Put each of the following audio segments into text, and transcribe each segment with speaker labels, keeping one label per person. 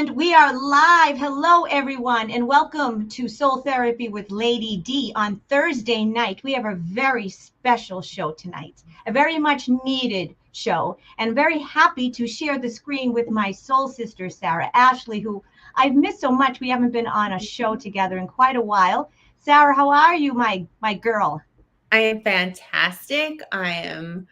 Speaker 1: And we are live. Hello, everyone, and welcome to Soul Therapy with Lady D on Thursday night. We have a very special show tonight, a very much needed show, and very happy to share the screen with my soul sister, Sara Ashley, who I've missed so much. We haven't been on a show together in quite a while. Sara, how are you, my girl?
Speaker 2: I am fantastic. I am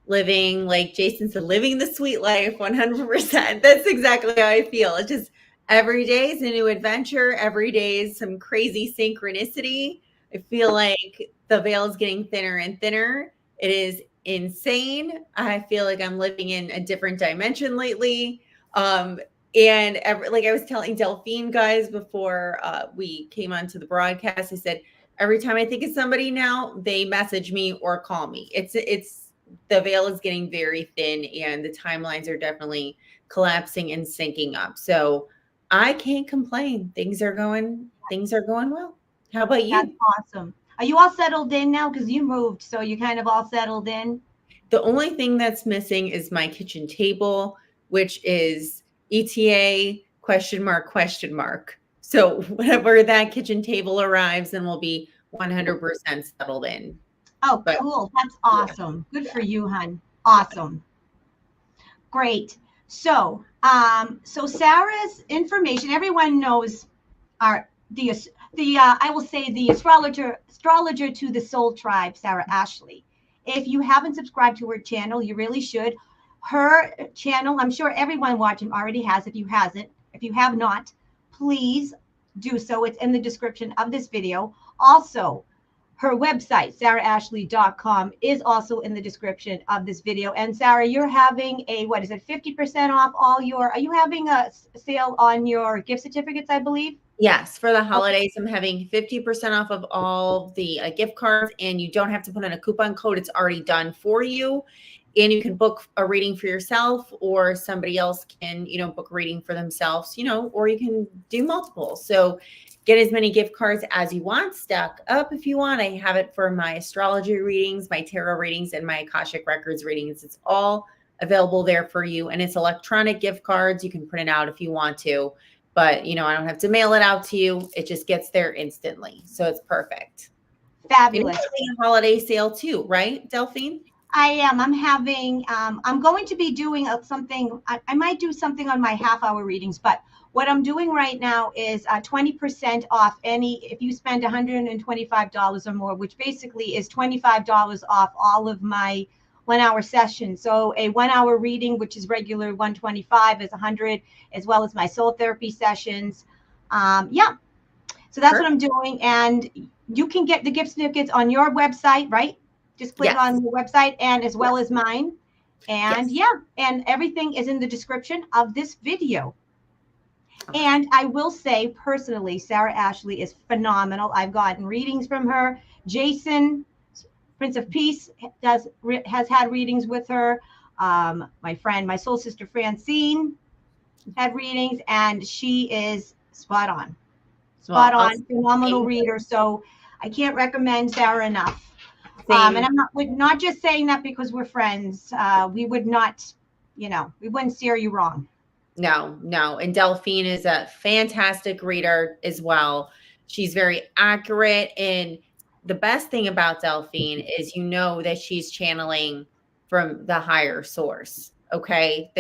Speaker 2: living, like Jason said, living the sweet life 100%. That's exactly how I feel. It's just every day is a new adventure. Every day is some crazy synchronicity. I feel like the veil is getting thinner and thinner. It is insane. I feel like I'm living in a different dimension lately. Like I was telling Delphine guys before we came onto the broadcast, I said, every time I think of somebody now, they message me or call me. It's the veil is getting very thin and the timelines are definitely collapsing and syncing up. So I can't complain. Things are going well. How about you?
Speaker 1: That's awesome. Are you all settled in now? Because you moved, so you kind of all settled in.
Speaker 2: The only thing that's missing is my kitchen table, which is ETA ? So whenever that kitchen table arrives, then we'll be 100% settled in.
Speaker 1: Oh, cool. That's awesome. Yeah. Good for you, hon. Awesome. Great. So Sara's information, everyone knows I will say the astrologer to the soul tribe, Sara Ashley. If you haven't subscribed to her channel, you really should. Her channel, I'm sure everyone watching already has. If you have not, please do so. It's in the description of this video. Also, her website, saraashley.com, is also in the description of this video. And Sara, you're having a, 50% off all your, are you having a sale on your gift certificates, I believe?
Speaker 2: Yes, for the holidays, I'm having 50% off of all the gift cards, and you don't have to put in a coupon code. It's already done for you. And you can book a reading for yourself, or somebody else can, book a reading for themselves, or you can do multiple. So get as many gift cards as you want, stack up if you want. I have it for my astrology readings, my tarot readings, and my Akashic Records readings. It's all available there for you. And it's electronic gift cards. You can print it out if you want to, but I don't have to mail it out to you. It just gets there instantly. So it's perfect.
Speaker 1: Fabulous.
Speaker 2: And you're having a holiday sale too, right, Delphine?
Speaker 1: I am. I'm going to be doing something. I might do something on my half-hour readings, but what I'm doing right now is 20% off if you spend $125 or more, which basically is $25 off all of my 1 hour sessions. So a 1 hour reading, which is regular $125, is $100, as well as my soul therapy sessions. So that's what I'm doing. And you can get the gift certificates on your website, right? Just click on the website, and as well as mine. And and everything is in the description of this video. And I will say personally, Sara Ashley is phenomenal. I've gotten readings from her. Jason, Prince of Peace, has had readings with her. My soul sister Francine had readings, and she is spot on. Phenomenal reader. So I can't recommend Sara enough. And I'm not just saying that because we're friends. We would not, we wouldn't steer you wrong.
Speaker 2: No. And Delphine is a fantastic reader as well. She's very accurate. And the best thing about Delphine is, that she's channeling from the higher source. Okay.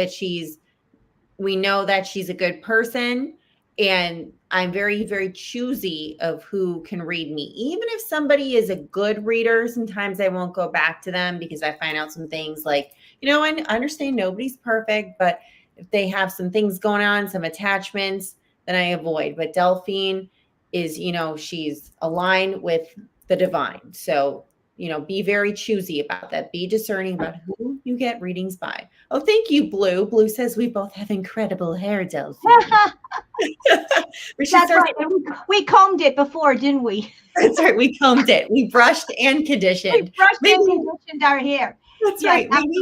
Speaker 2: We know that she's a good person. And I'm very, very choosy of who can read me. Even if somebody is a good reader, sometimes I won't go back to them because I find out some things like, I understand nobody's perfect, but if they have some things going on, some attachments, then I avoid. But Delphine is, she's aligned with the divine. So, be very choosy about that. Be discerning about who you get readings by. Oh, thank you, Blue. Blue says we both have incredible hair, Delphine.
Speaker 1: That's right. We combed it before, didn't we?
Speaker 2: That's right. We combed it. We brushed and conditioned.
Speaker 1: And conditioned our hair.
Speaker 2: That's right. Maybe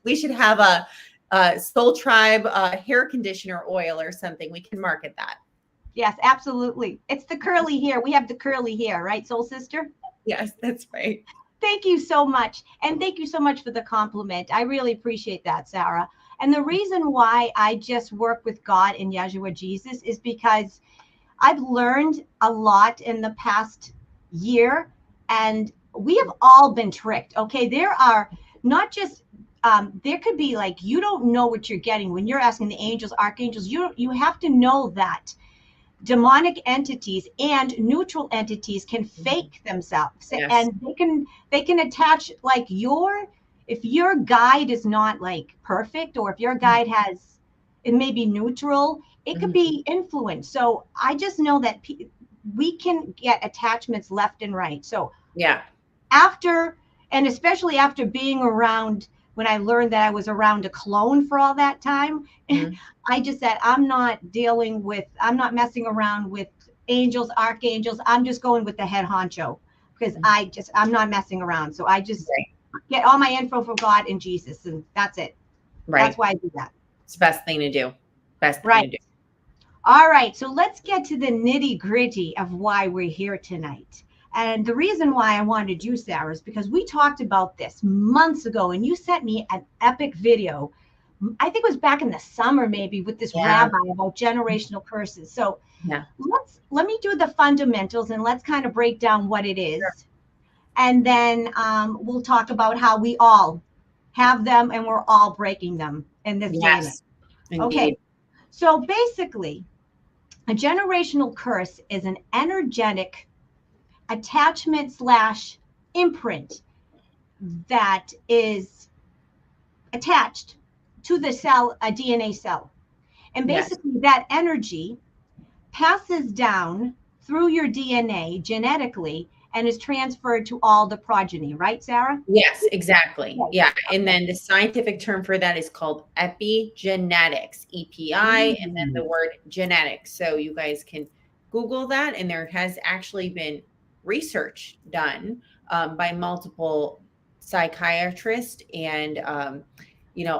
Speaker 2: we should have a Soul Tribe hair conditioner oil or something. We can market that.
Speaker 1: Yes, absolutely. It's the curly hair. We have the curly hair, right, soul sister?
Speaker 2: Yes, that's right.
Speaker 1: Thank you so much. And thank you so much for the compliment. I really appreciate that, Sara. And the reason why I just work with God and Yeshua Jesus is because I've learned a lot in the past year, and we have all been tricked. Okay, there are not just there could be like you don't know what you're getting when you're asking the angels, archangels. You have to know that demonic entities and neutral entities can fake themselves,
Speaker 2: Yes.
Speaker 1: and they can attach like your if your guide is not like perfect, or if your guide has it may be neutral, it could be influenced. So I just know that we can get attachments left and right. So
Speaker 2: Yeah.
Speaker 1: after, and especially after being around, when I learned that I was around a clone for all that time, I just said, I'm not messing around with angels, archangels. I'm just going with the head honcho because I'm not messing around. So I just get all my info from God and Jesus, and that's it.
Speaker 2: Right.
Speaker 1: That's why I do that.
Speaker 2: It's the best thing to do. Best thing
Speaker 1: Right.
Speaker 2: to do.
Speaker 1: All right. So let's get to the nitty gritty of why we're here tonight. And the reason why I wanted you, Sarah, is because we talked about this months ago, and you sent me an epic video. I think it was back in the summer, maybe, with this rabbi about generational curses. So let me do the fundamentals, and let's kind of break down what it is. Sure. And then we'll talk about how we all have them and we're all breaking them in this day. Okay. So basically, a generational curse is an energetic attachment / imprint that is attached to the cell, a DNA cell. And basically that energy passes down through your DNA genetically and is transferred to all the progeny, right, Sarah?
Speaker 2: Yes, exactly. Yeah. And then the scientific term for that is called epigenetics, EPI, and then the word genetics. So you guys can Google that. And there has actually been research done by multiple psychiatrists and,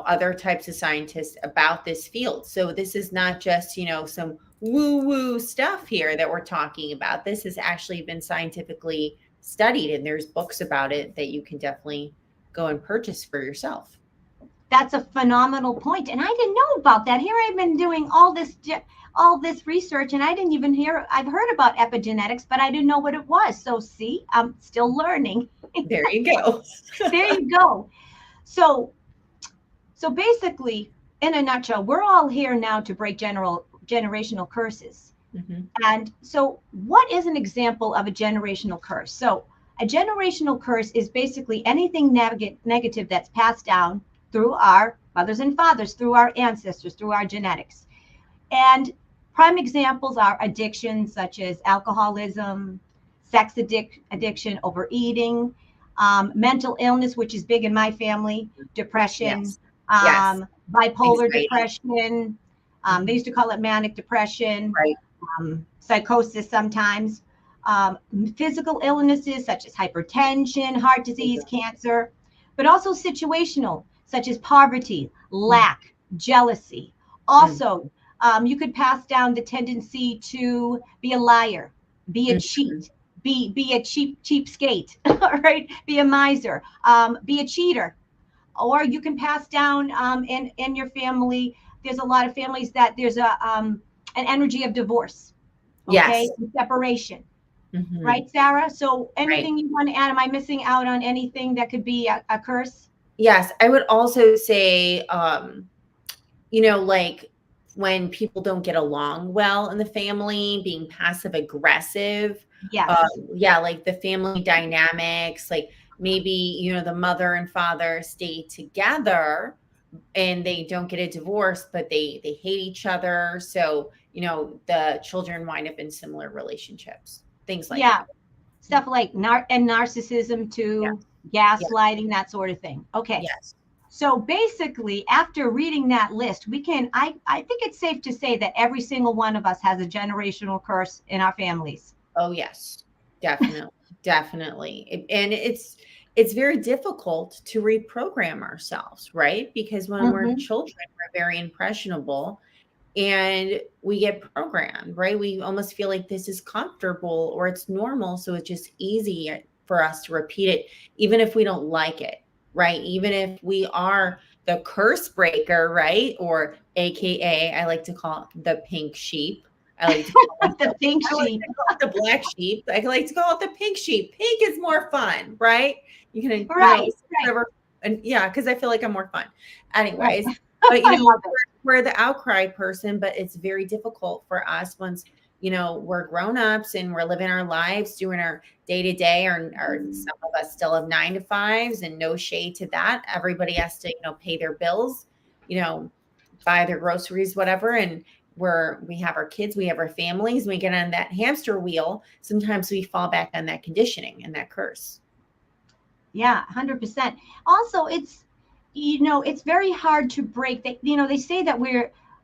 Speaker 2: other types of scientists about this field. So this is not just, some woo-woo stuff here that we're talking about. This has actually been scientifically studied, and there's books about it that you can definitely go and purchase for yourself.
Speaker 1: That's a phenomenal point. And I didn't know about that. Here I've been doing all this research, and I didn't even I've heard about epigenetics, but I didn't know what it was. So see, I'm still learning.
Speaker 2: There you go.
Speaker 1: There you go. So basically, in a nutshell, we're all here now to break generational curses. And so what is an example of a generational curse? So a generational curse is basically anything negative that's passed down through our mothers and fathers, through our ancestors, through our genetics. And prime examples are addictions such as alcoholism, sex addiction, overeating, mental illness, which is big in my family, depression, bipolar depression. They used to call it manic depression, psychosis sometimes, physical illnesses such as hypertension, heart disease, cancer, but also situational, such as poverty, lack, jealousy. Also, you could pass down the tendency to be a liar, be a cheat, be a cheapskate, right? Be a miser, be a cheater. Or you can pass down in your family. There's a lot of families that there's an energy of divorce, okay, and separation, right, Sarah? So anything you want to add? Am I missing out on anything that could be a curse?
Speaker 2: Yes, I would also say, like when people don't get along well in the family, being passive aggressive. Like the family dynamics, like maybe, the mother and father stay together and they don't get a divorce, but they hate each other. So, the children wind up in similar relationships, things like that.
Speaker 1: Stuff like narcissism too, gaslighting, that sort of thing. Okay. So basically, after reading that list, I think it's safe to say that every single one of us has a generational curse in our families.
Speaker 2: Oh, yes, definitely. Definitely. And it's very difficult to reprogram ourselves, right? Because when we're children, we're very impressionable and we get programmed, right? We almost feel like this is comfortable or it's normal. So it's just easy for us to repeat it, even if we don't like it, right? Even if we are the curse breaker, right? Or AKA, I like to call it the pink sheep. I like to call it
Speaker 1: The pink
Speaker 2: I like
Speaker 1: sheep.
Speaker 2: to call it the black sheep. I like to call it the pink sheep. Pink is more fun, right? You can,
Speaker 1: Right, right,
Speaker 2: whatever. And yeah, because I feel like I'm more fun.
Speaker 1: right.
Speaker 2: Anyways, but
Speaker 1: I love it.
Speaker 2: we're the outcry person, but it's very difficult for us once, we're grown-ups and we're living our lives, doing our day to day, or some of us still have 9 to 5s, and no shade to that. Everybody has to, pay their bills, you know, buy their groceries, whatever. And we have our kids, we have our families, we get on that hamster wheel. Sometimes we fall back on that conditioning and that curse.
Speaker 1: Yeah, 100%. Also, it's very hard to break that. They say that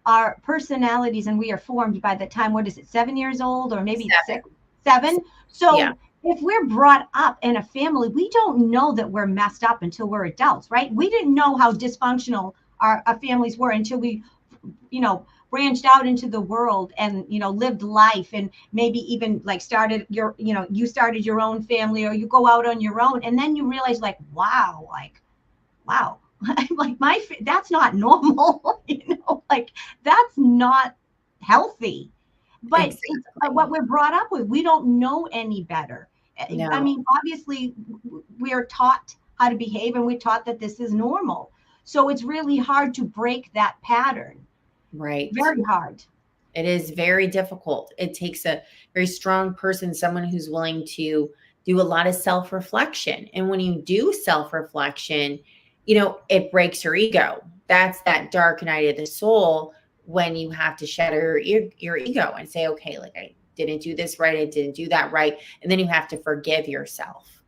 Speaker 1: our personalities and we are formed by the time, what is it, 7 years old, or maybe
Speaker 2: Seven.
Speaker 1: six, 7.
Speaker 2: Yeah.
Speaker 1: So if we're brought up in a family, we don't know that we're messed up until we're adults, right? We didn't know how dysfunctional our families were until we, branched out into the world and, lived life, and maybe even like you started your own family, or you go out on your own, and then you realize, like, wow, like that's not normal. Like, that's not healthy. But it's
Speaker 2: Exactly.
Speaker 1: what we're brought up with. We don't know any better. I
Speaker 2: No.
Speaker 1: mean, obviously, we are taught how to behave, and we're taught that this is normal. So it's really hard to break that pattern.
Speaker 2: Right.
Speaker 1: Very hard.
Speaker 2: It is very difficult. It takes a very strong person, someone who's willing to do a lot of self reflection. And when you do self reflection, it breaks your ego. That's that dark night of the soul, when you have to shatter your ego and say, okay, like, I didn't do this right. I didn't do that right. And then you have to forgive yourself.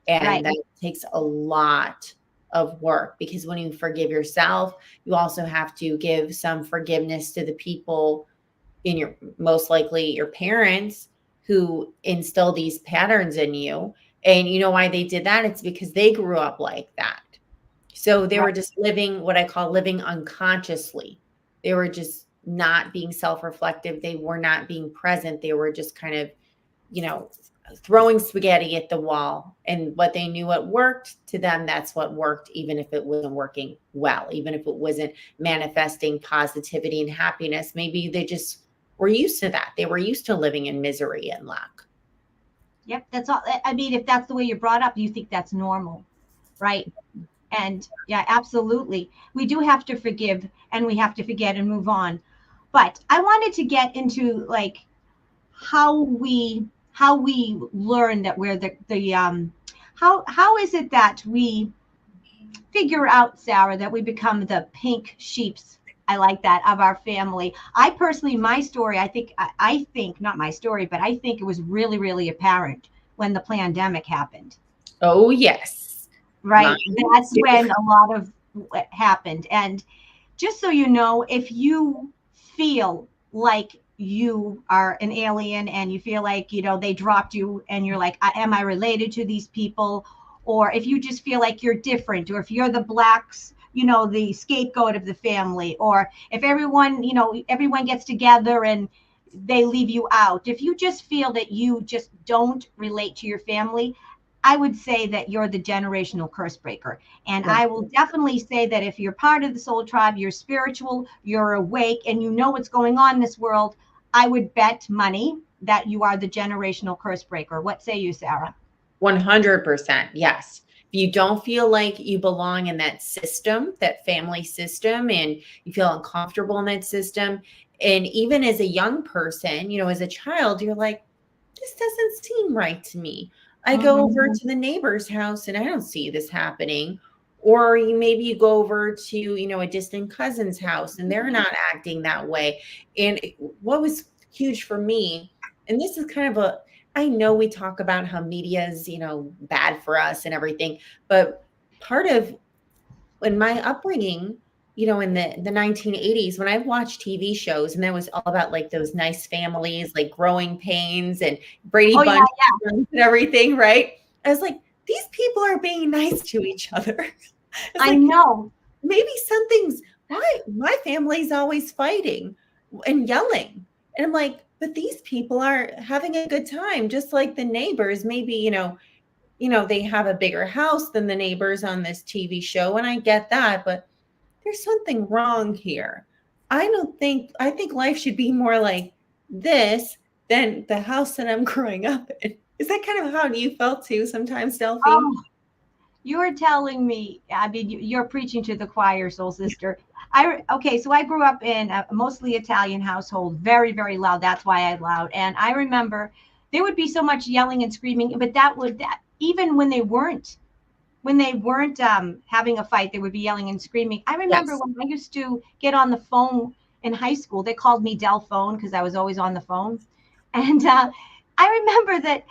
Speaker 2: And
Speaker 1: Right.
Speaker 2: that takes a lot of work, because when you forgive yourself, you also have to give some forgiveness to the people, in your most likely your parents, who instill these patterns in you. And you know why they did that? It's because they grew up like that. So they were
Speaker 1: Right.
Speaker 2: just living what I call living unconsciously. They were just not being self-reflective. They were not being present. They were just kind of, you know, throwing spaghetti at the wall, and what they knew what worked to them, that's what worked, even if it wasn't working well, even if it wasn't manifesting positivity and happiness. Maybe they just were used to that. They were used to living in misery and lack.
Speaker 1: Yep. That's all. I mean, if that's the way you're brought up, you think that's normal, right? And yeah, absolutely. We do have to forgive, and we have to forget and move on. But I wanted to get into, like, how we learn that we're the how is it that we figure out, Sarah, that we become the pink sheeps? I like that, of our family. I personally, my story, I think not my story, but I think it was really, really apparent when the pandemic happened.
Speaker 2: Oh, yes. Mine
Speaker 1: Right. That's
Speaker 2: too.
Speaker 1: when a lot of what happened. And just so you know, if you feel like you are an alien, and you feel like, they dropped you, and you're like, am I related to these people? Or if you just feel like you're different, or if you're the blacks, the scapegoat of the family, or if everyone gets together and they leave you out. If you just feel that you just don't relate to your family, I would say that you're the generational curse breaker. And
Speaker 2: One-
Speaker 1: I will definitely say that if you're part of the soul tribe, you're spiritual, you're awake, and you know what's going on in this world, I would bet money that you are the generational curse breaker. What say you, Sarah?
Speaker 2: 100%. Yes. If you don't feel like you belong in that system, that family system, and you feel uncomfortable in that system, and even as a young person, as a child, you're like, this doesn't seem right to me. I go over
Speaker 1: Mm-hmm.
Speaker 2: to the neighbor's house and I don't see this happening. Or you go over to, a distant cousin's house and they're not acting that way. And what was huge for me, and this is kind of I know we talk about how media is, bad for us and everything, but part of in my upbringing, in the 1980s, when I watched TV shows, and that was all about like those nice families, like Growing Pains and Brady
Speaker 1: Oh, yeah,
Speaker 2: Bunch and everything, right? I was like, these people are being nice to each other. It's
Speaker 1: I
Speaker 2: like,
Speaker 1: know.
Speaker 2: maybe something's why my family's always fighting and yelling. And I'm like, but these people are having a good time, just like the neighbors. Maybe, they have a bigger house than the neighbors on this TV show. And I get that, but there's something wrong here. I think life should be more like this than the house that I'm growing up in. Is that kind of how you felt too sometimes, Delphine?
Speaker 1: Oh, you're telling me, I mean, you're preaching to the choir, soul sister. Okay, so I grew up in a mostly Italian household, very, very loud. That's why I loud. And I remember there would be so much yelling and screaming, but that even when they weren't having a fight, they would be yelling and screaming. I remember
Speaker 2: Yes.
Speaker 1: when I used to get on the phone in high school, they called me Del Phone because I was always on the phone. And I remember that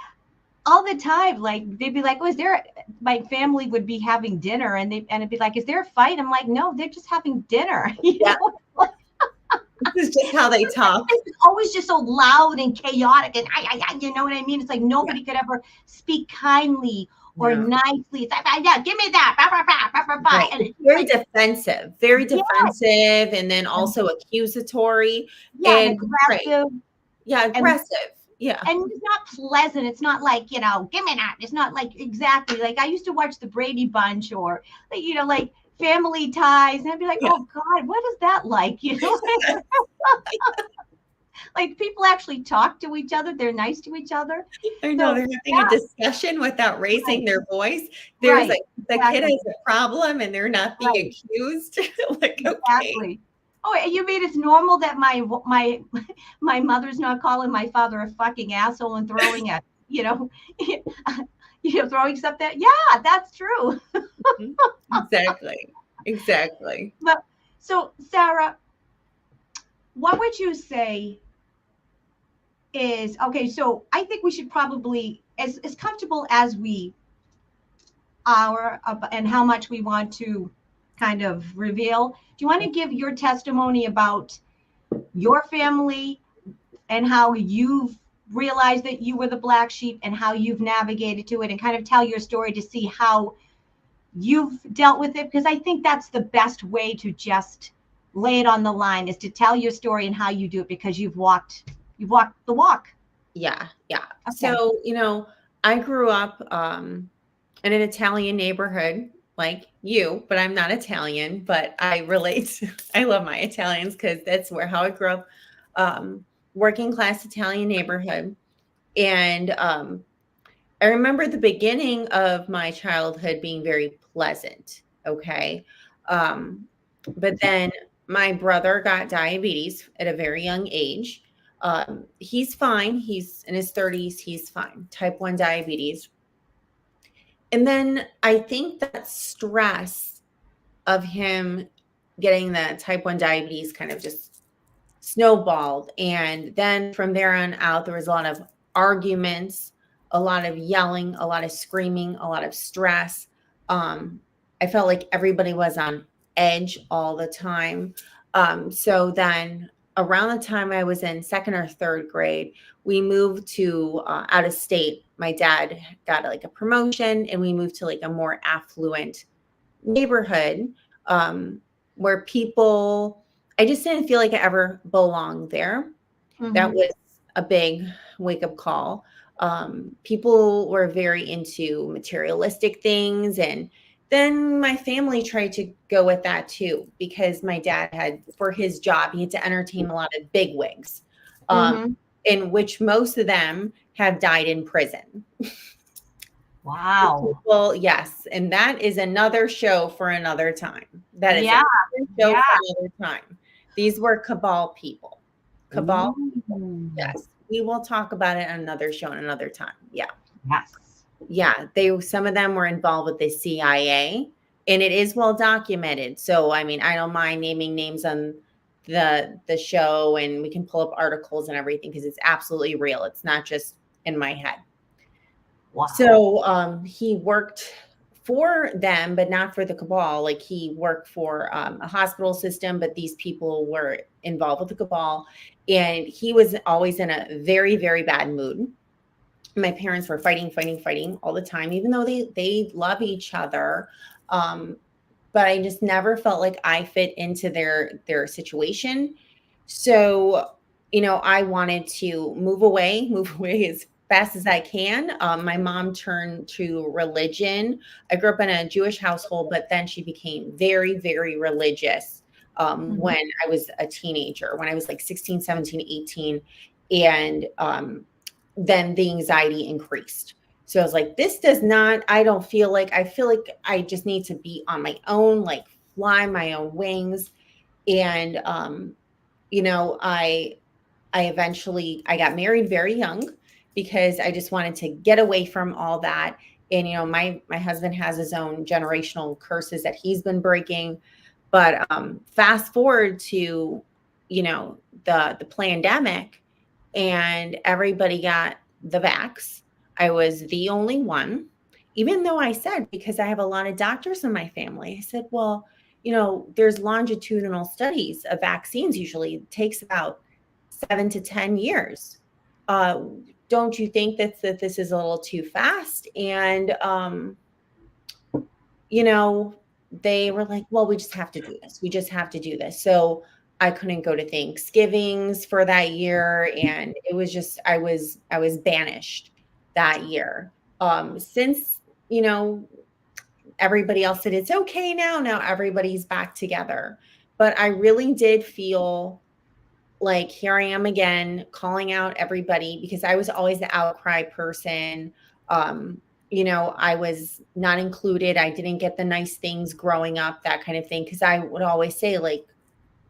Speaker 1: all the time, like they'd be like, "Oh, is there?" My family would be having dinner, and it'd be like, "Is there a fight?" I'm like, "No, they're just having dinner." You
Speaker 2: Yeah.
Speaker 1: know, like,
Speaker 2: This is just how they talk.
Speaker 1: it's always just so loud and chaotic, and you know what I mean? It's like
Speaker 2: Yeah.
Speaker 1: nobody could ever speak kindly or
Speaker 2: No.
Speaker 1: nicely. It's like, yeah, give me that, bah, bah, bah, bah, bah, bah.
Speaker 2: Right.
Speaker 1: And
Speaker 2: It's
Speaker 1: it's just
Speaker 2: very
Speaker 1: like,
Speaker 2: defensive, very
Speaker 1: yeah,
Speaker 2: defensive, and then
Speaker 1: and,
Speaker 2: also accusatory
Speaker 1: yeah, and
Speaker 2: and right.
Speaker 1: aggressive,
Speaker 2: Yeah,
Speaker 1: and
Speaker 2: aggressive. Yeah.
Speaker 1: it's not pleasant. It's not like, give me that. It's not like exactly like I used to watch the Brady Bunch or like, like Family Ties, and I'd be like,
Speaker 2: Yeah.
Speaker 1: oh God, what is that like? Like people actually talk to each other. They're nice to each other.
Speaker 2: I know
Speaker 1: So
Speaker 2: they're having a
Speaker 1: yeah,
Speaker 2: discussion without
Speaker 1: right,
Speaker 2: raising their voice. There's
Speaker 1: right,
Speaker 2: like the kid
Speaker 1: exactly,
Speaker 2: has a problem and they're not being
Speaker 1: right,
Speaker 2: accused. Like, okay.
Speaker 1: exactly. Oh, and you mean it's normal that my mother's not calling my father a fucking asshole and throwing a throwing stuff that yeah, that's true.
Speaker 2: Mhm. Exactly. Exactly.
Speaker 1: But so Sarah, what would you say is okay? So I think we should probably, as comfortable as we are, and how much we want to kind of reveal. Do you want to give your testimony about your family and how you've realized that you were the black sheep and how you've navigated to it, and kind of tell your story to see how you've dealt with it? Because I think that's the best way to just lay it on the line, is to tell your story and how you do it, because you've walked the walk.
Speaker 2: Yeah. Yeah.
Speaker 1: Okay.
Speaker 2: So, I grew up in an Italian neighborhood like you, but I'm not Italian, but I relate. I love my Italians because that's how I grew up. Working class Italian neighborhood. And I remember the beginning of my childhood being very pleasant. Okay. Um, but then my brother got diabetes at a very young age. He's fine. He's in his 30s. He's fine. Type 1 diabetes. And then I think that stress of him getting the type 1 diabetes kind of just snowballed. And then from there on out, there was a lot of arguments, a lot of yelling, a lot of screaming, a lot of stress. I felt like everybody was on edge all the time. So then around the time I was in second or third grade, we moved to out of state. My dad got like a promotion and we moved to like a more affluent neighborhood, where I just didn't feel like I ever belonged there. That
Speaker 1: Mm-hmm.
Speaker 2: was a big wake up call. People were very into materialistic things. And then my family tried to go with that too, because my dad had, for his job, he had to entertain a lot of bigwigs, um,
Speaker 1: Mm-hmm.
Speaker 2: in which most of them have died in prison. The
Speaker 1: Wow.
Speaker 2: people, yes, and that is another show for another time. That is
Speaker 1: Yeah.
Speaker 2: another show
Speaker 1: Yeah.
Speaker 2: for another time. These were cabal people. Cabal people.
Speaker 1: Ooh.
Speaker 2: Yes. We will talk about it on another show and another time. Yeah.
Speaker 1: Yes.
Speaker 2: Yeah. Some of them were involved with the CIA, and it is well documented. So I mean, I don't mind naming names on the show, and we can pull up articles and everything because it's absolutely real. It's not just in my head.
Speaker 1: Wow.
Speaker 2: So he worked for them, but not for the cabal. Like he worked for a hospital system, but these people were involved with the cabal. And he was always in a very, very bad mood. My parents were fighting, fighting, fighting all the time, even though they love each other. Um, but I just never felt like I fit into their situation. So, I wanted to move away. Move away is fast as I can. My mom turned to religion. I grew up in a Jewish household, but then she became very, very religious
Speaker 1: Mhm.
Speaker 2: when I was a teenager, when I was like 16, 17, 18. And then the anxiety increased. So I was like, this does not, I don't feel like, I feel like I just need to be on my own, like fly my own wings. And, you know, I eventually I got married very young because I just wanted to get away from all that. And you know, my husband has his own generational curses that he's been breaking. But fast forward to, you know, the pandemic, and everybody got the vax. I was the only one, even though I said, because I have a lot of doctors in my family, I said, well, you know, there's longitudinal studies of vaccines. Usually it takes about 7 to 10 years. Uh, don't you think that this is a little too fast? And you know, they were like, well, we just have to do this. We just have to do this. So I couldn't go to Thanksgivings for that year. And it was just, I was banished that year. Since, you know, everybody else said it's okay now, now everybody's back together. But I really did feel like here I am again calling out everybody because I was always the outcry person. You know, I was not included. I didn't get the nice things growing up, that kind of thing. Cause I would always say, like,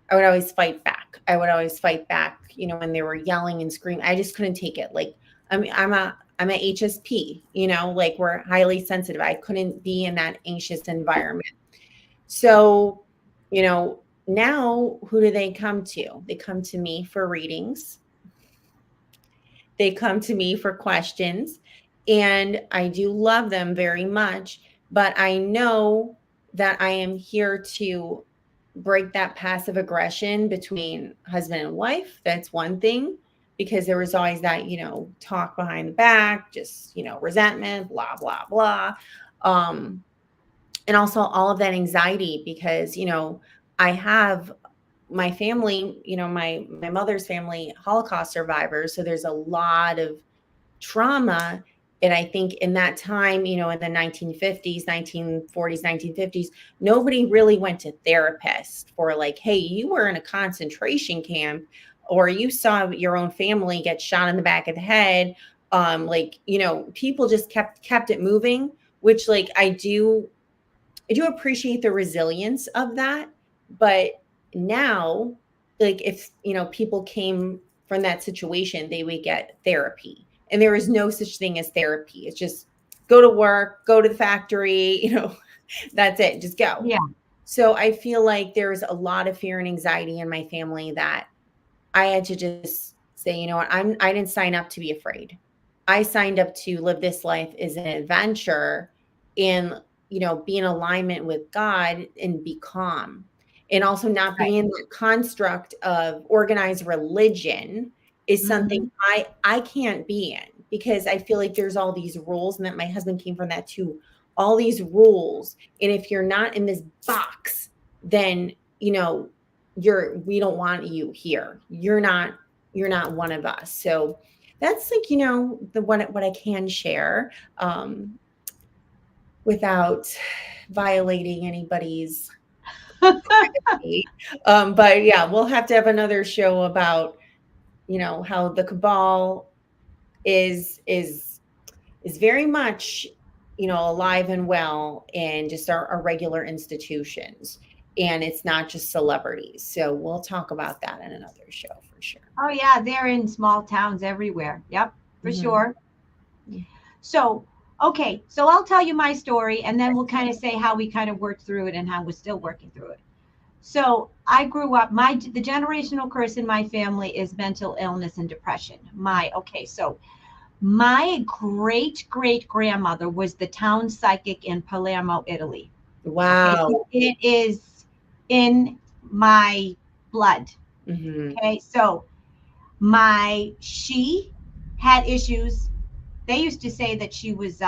Speaker 2: I would always fight back. I would always fight back, you know, when they were yelling and screaming. I just couldn't take it. Like, I'm a HSP, you know, like we're highly sensitive. I couldn't be in that anxious environment. So, you know, now who do they come to? They come to me for readings. They come to me for questions. And I do love them very much. But I know that I am here to break that passive aggression between husband and wife. That's one thing, because there was always that, you know, talk behind the back, just, you know, resentment, blah, blah, blah. Um, and also all of that anxiety because, you know, I have my family, you know, my mother's family, Holocaust survivors, so there's a lot of trauma. And I think in that time, you know, in the 1950s, 1940s, 1950s, nobody really went to therapists for like, hey, you were in a concentration camp or you saw your own family get shot in the back of the head. Like, you know, people just kept it moving, which like I do appreciate the resilience of that. But now, like if, you know, people came from that situation, they would get therapy. And there is no such thing as therapy. It's just go to work, go to the factory, you know, that's it, just go.
Speaker 1: Yeah.
Speaker 2: So I feel like there's a lot of fear and anxiety in my family that I had to just say, you know what, I didn't sign up to be afraid. I signed up to live this life as an adventure and, you know, be in alignment with God and be calm. And also not
Speaker 1: Right.
Speaker 2: be in the construct of organized religion is something
Speaker 1: Mhm.
Speaker 2: I can't be in because I feel like there's all these rules and that my husband came from that too. All these rules. And if you're not in this box, then, you know, we don't want you here. You're not one of us. So that's like, you know, the one what I can share without violating anybody's privacy. But yeah, we'll have to have another show about, you know, how the cabal is is very much, you know, alive and well in just our regular institutions. And it's not just celebrities. So we'll talk about that in another show for sure.
Speaker 1: Oh yeah, they're in small towns everywhere. Yep, for
Speaker 2: Mhm.
Speaker 1: sure. So, okay, so I'll tell you my story and then we'll kind of say how we kind of worked through it and how we're still working through it. So, I grew up the generational curse in my family is mental illness and depression. My great great grandmother was the town psychic in Palermo, Italy. Okay, so
Speaker 2: Wow.
Speaker 1: it is in my blood.
Speaker 2: Mhm.
Speaker 1: Okay, so my she had issues. They used to say that she was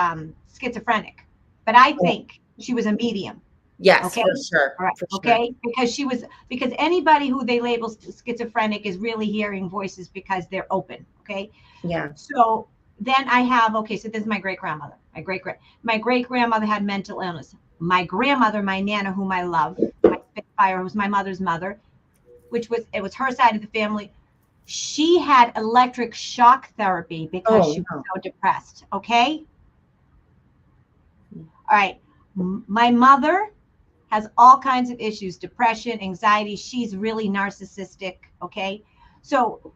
Speaker 1: schizophrenic, but I
Speaker 2: Oh,
Speaker 1: think she was a medium.
Speaker 2: yes,
Speaker 1: Okay,
Speaker 2: for sure,
Speaker 1: all right,
Speaker 2: for sure.
Speaker 1: okay, because anybody who they label schizophrenic is really hearing voices because they're open. Okay,
Speaker 2: Yeah.
Speaker 1: so then I have, okay, so this is my great grandmother. My great grandmother had mental illness. My grandmother, my Nana, whom I love, my Spitfire, who was my mother's mother, it was her side of the family. She had electric shock therapy because
Speaker 2: Oh
Speaker 1: she was
Speaker 2: no.
Speaker 1: so depressed. Okay. All right. My mother has all kinds of issues, depression, anxiety. She's really narcissistic. Okay. So,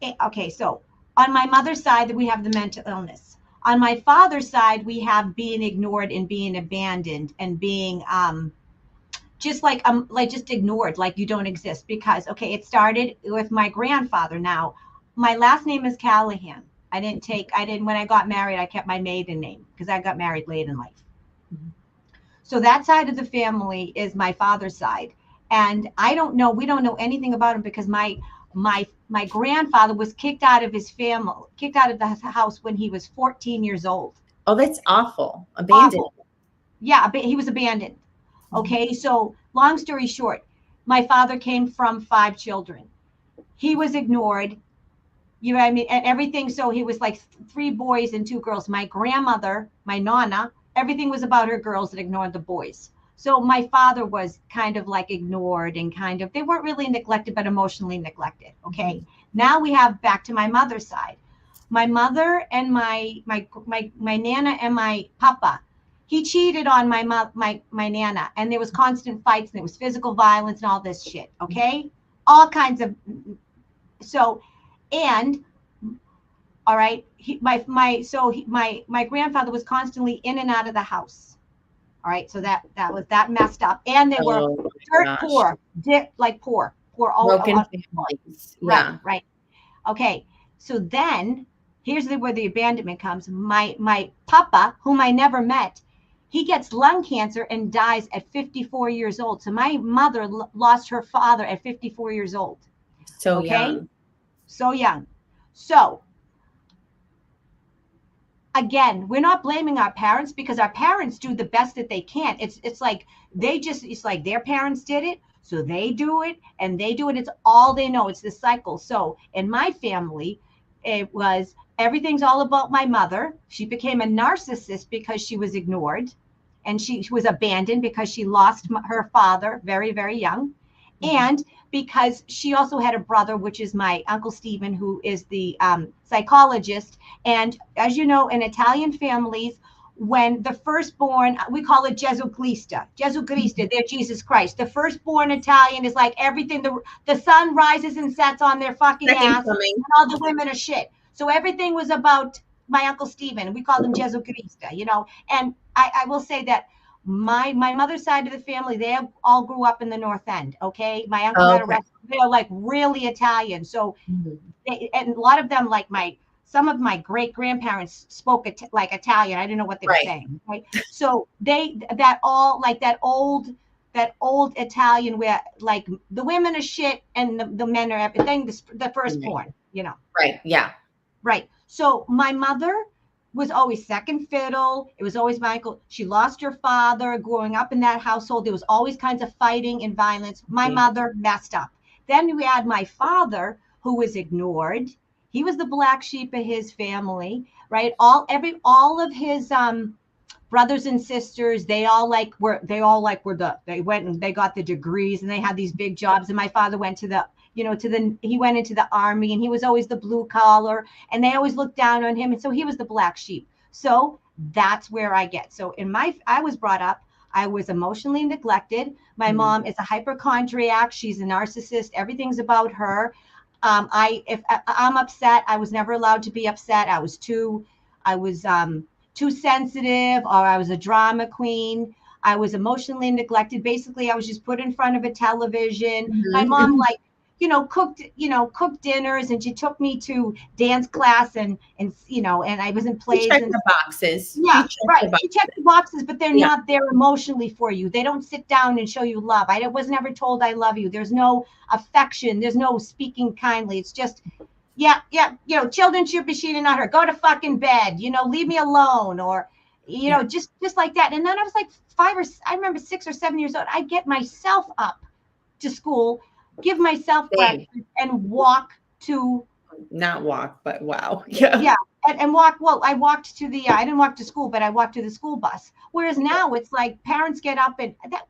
Speaker 1: so on my mother's side, we have the mental illness. On my father's side, we have being ignored and being abandoned and being like just ignored, like you don't exist. Because okay, it started with my grandfather. Now, my last name is Callahan. I didn't when I got married, I kept my maiden name because I got married late in life. So that side of the family is my father's side. And we don't know anything about him because my grandfather was kicked out of his family, kicked out of the house when he was 14 years old.
Speaker 2: Oh, that's awful. Abandoned.
Speaker 1: Awful. Yeah, but he was abandoned. Okay, so long story short, my father came from 5 children. He was ignored. You know what I mean? And everything. So he was like 3 boys and 2 girls. My grandmother, my nana, everything was about her girls and ignored the boys. So my father was kind of like ignored and kind of, they weren't really neglected, but emotionally neglected. Okay. Now we have back to my mother's side. My mother and my nana and my papa, he cheated on my nana, and there was constant fights and there was physical violence and all this shit. Okay. All kinds of, so, and all right, my grandfather was constantly in and out of the house. All right, so that was that messed up, and they were
Speaker 2: Oh my
Speaker 1: dirt
Speaker 2: gosh.
Speaker 1: poor, poor
Speaker 2: Broken
Speaker 1: all
Speaker 2: families.
Speaker 1: right,
Speaker 2: Yeah.
Speaker 1: right. Okay, so then where the abandonment comes. My papa, whom I never met, he gets lung cancer and dies at 54 years old. So my mother lost her father at 54 years old.
Speaker 2: So
Speaker 1: Okay,
Speaker 2: young.
Speaker 1: so young. So again, we're not blaming our parents because our parents do the best that they can. It's like it's like their parents did it, so they do it and they do it. It's all they know. It's the cycle. So in my family, it was everything's all about my mother. She became a narcissist because she was ignored, and she was abandoned because she lost her father very, very young. And because she also had a brother, which is my Uncle Stephen, who is the psychologist. And as you know, in Italian families, when the firstborn, we call it Gesù Cristo, they're Jesus Christ. The firstborn Italian is like everything, the sun rises and sets on their fucking
Speaker 2: Second
Speaker 1: ass,
Speaker 2: coming.
Speaker 1: and all the women are shit. So everything was about my Uncle Stephen. We called him Gesù Cristo, And I will say that my mother's side of the family, they all grew up in the North End. Okay, my uncle had a
Speaker 2: Okay.
Speaker 1: restaurant. They're like really Italian. So
Speaker 2: Mhm.
Speaker 1: and a lot of them, like some of my great grandparents spoke like Italian. I didn't know what they were
Speaker 2: Right.
Speaker 1: saying. Right. So that all like that old Italian where like the women are shit and the men are everything. The firstborn.
Speaker 2: Right. Yeah.
Speaker 1: Right. So my mother was always second fiddle. It was always my uncle. She lost her father growing up in that household. There was always kinds of fighting and violence. My mother messed up. Then we had my father, who was ignored. He was the black sheep of his family, right? All of his brothers and sisters, they went and they got the degrees and they had these big jobs. And my father went to he went into the army, and he was always the blue collar, and they always looked down on him. And so he was the black sheep. So that's where I get. So I was brought up, I was emotionally neglected. My mom is a hypochondriac. She's a narcissist. Everything's about her. If I'm upset, I was never allowed to be upset. I was too sensitive, or I was a drama queen. I was emotionally neglected. Basically, I was just put in front of a television. My mom,
Speaker 2: Mhm.
Speaker 1: like, cooked dinners, and she took me to dance class and I was in
Speaker 2: She
Speaker 1: plays
Speaker 2: checked
Speaker 1: and
Speaker 2: the boxes.
Speaker 1: yeah,
Speaker 2: She checked
Speaker 1: right.
Speaker 2: the
Speaker 1: She checked
Speaker 2: boxes.
Speaker 1: the boxes, but they're
Speaker 2: Yeah.
Speaker 1: not there emotionally for you. They don't sit down and show you love. I was never told I love you. There's no affection. There's no speaking kindly. It's just, yeah, yeah. Children should be cheating on her. Go to fucking bed. Leave me alone, or,
Speaker 2: Yeah.
Speaker 1: just like that. And then I was like I remember 6 or 7 years old. I get myself up to school, give myself
Speaker 2: Same.
Speaker 1: breakfast, and walk to
Speaker 2: Not walk, but wow. Yeah.
Speaker 1: yeah, and walk. Well, I walked to the. I didn't walk to school, but I walked to the school bus. Whereas now it's like parents get up and that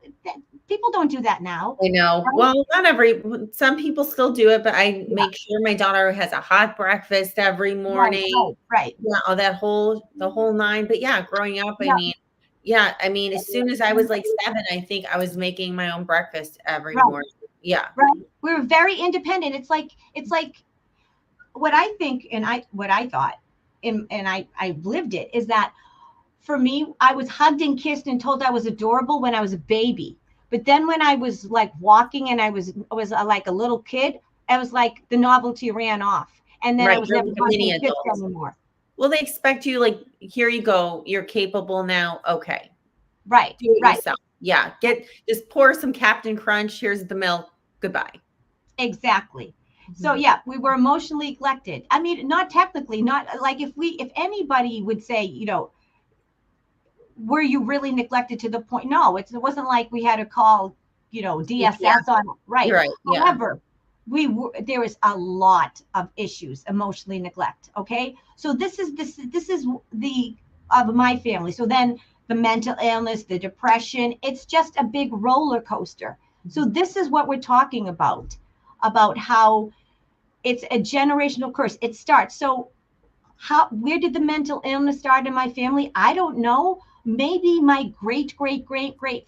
Speaker 1: people don't do that now.
Speaker 2: I know.
Speaker 1: Right?
Speaker 2: Well, not every some people still do it, but I
Speaker 1: Yeah.
Speaker 2: make sure my daughter has a hot breakfast every
Speaker 1: Right.
Speaker 2: morning.
Speaker 1: Right. Right.
Speaker 2: Yeah, all that whole the whole nine. But yeah, growing up, I
Speaker 1: Yeah.
Speaker 2: mean, yeah, I mean, as soon as I was like 7, I think I was making my own breakfast every
Speaker 1: Right.
Speaker 2: morning. Yeah.
Speaker 1: Right. We were very independent. It's like what I think, and what I thought, and I lived it is that for me, I was hugged and kissed and told I was adorable when I was a baby. But then when I was like walking and I was like a little kid, I was like the novelty ran off, and then I
Speaker 2: Right.
Speaker 1: was
Speaker 2: You're
Speaker 1: never
Speaker 2: like a
Speaker 1: hugged
Speaker 2: mini
Speaker 1: and kissed
Speaker 2: adult.
Speaker 1: anymore.
Speaker 2: Well, they expect you like, here you go. You're capable now. Okay.
Speaker 1: Right.
Speaker 2: Do it
Speaker 1: Right.
Speaker 2: yourself. Yeah. Just pour some Captain Crunch. Here's the milk. Goodbye.
Speaker 1: Exactly. So
Speaker 2: Mhm.
Speaker 1: yeah, we were emotionally neglected. I mean, not technically, not like if anybody would say, were you really neglected to the point? No, it wasn't like we had to call,
Speaker 2: CPS.
Speaker 1: DSS on,
Speaker 2: You're
Speaker 1: right.
Speaker 2: right. Yeah.
Speaker 1: However, there was a lot of issues, emotionally neglect. Okay. So this is the of my family. So then the mental illness, the depression, it's just a big roller coaster. So this is what we're talking about how it's a generational curse. It starts. So where did the mental illness start in my family? I don't know. Maybe my great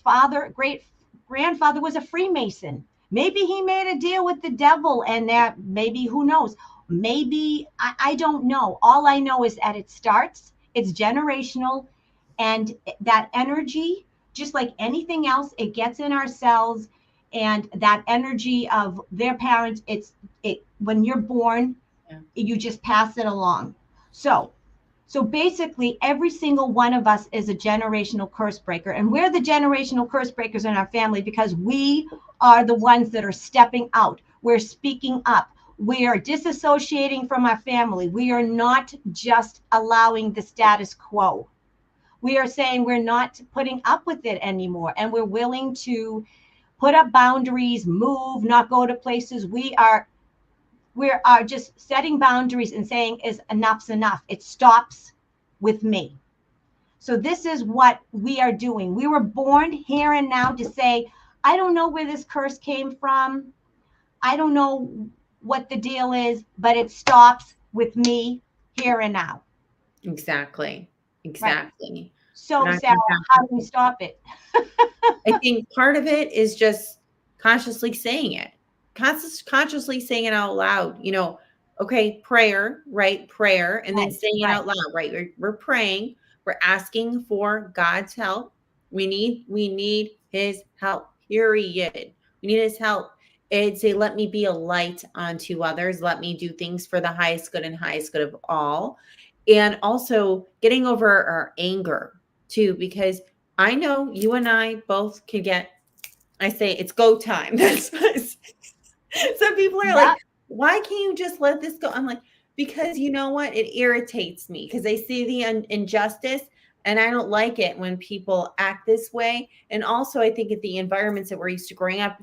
Speaker 1: father, great grandfather was a Freemason. Maybe he made a deal with the devil, and that maybe, who knows? Maybe I don't know. All I know is that it starts, it's generational, and that energy, just like anything else, it gets in our cells, and that energy of their parents, it when you're born,
Speaker 2: Yeah.
Speaker 1: you just pass it along. So basically, every single one of us is a generational curse breaker. And we're the generational curse breakers in our family because we are the ones that are stepping out. We're speaking up. We are disassociating from our family. We are not just allowing the status quo. We are saying we're not putting up with it anymore. And we're willing to put up boundaries, move, not go to places. We are just setting boundaries and saying is enough's enough. It stops with me. So this is what we are doing. We were born here and now to say, I don't know where this curse came from. I don't know what the deal is, but it stops with me here and now.
Speaker 2: Exactly.
Speaker 1: Right.
Speaker 2: Exactly. We're
Speaker 1: So
Speaker 2: not
Speaker 1: Sarah,
Speaker 2: going to
Speaker 1: how
Speaker 2: have
Speaker 1: do we stop it?
Speaker 2: I think part of it is just consciously saying it, consciously saying it out loud. Okay, prayer, right? Prayer, and then
Speaker 1: Right,
Speaker 2: saying it
Speaker 1: right,
Speaker 2: out loud, right? We're praying, we're asking for God's help. We need His help. Period. We need His help. It's a let me be a light unto others. Let me do things for the highest good and highest good of all. And also getting over our anger too, because I know you and I both can get, I say it's go time. That's what I say. Some people are
Speaker 1: yeah,
Speaker 2: like, why can't you just let this go? I'm like, because you know what? It irritates me because I see the injustice and I don't like it when people act this way. And also, I think at the environments that we're used to growing up,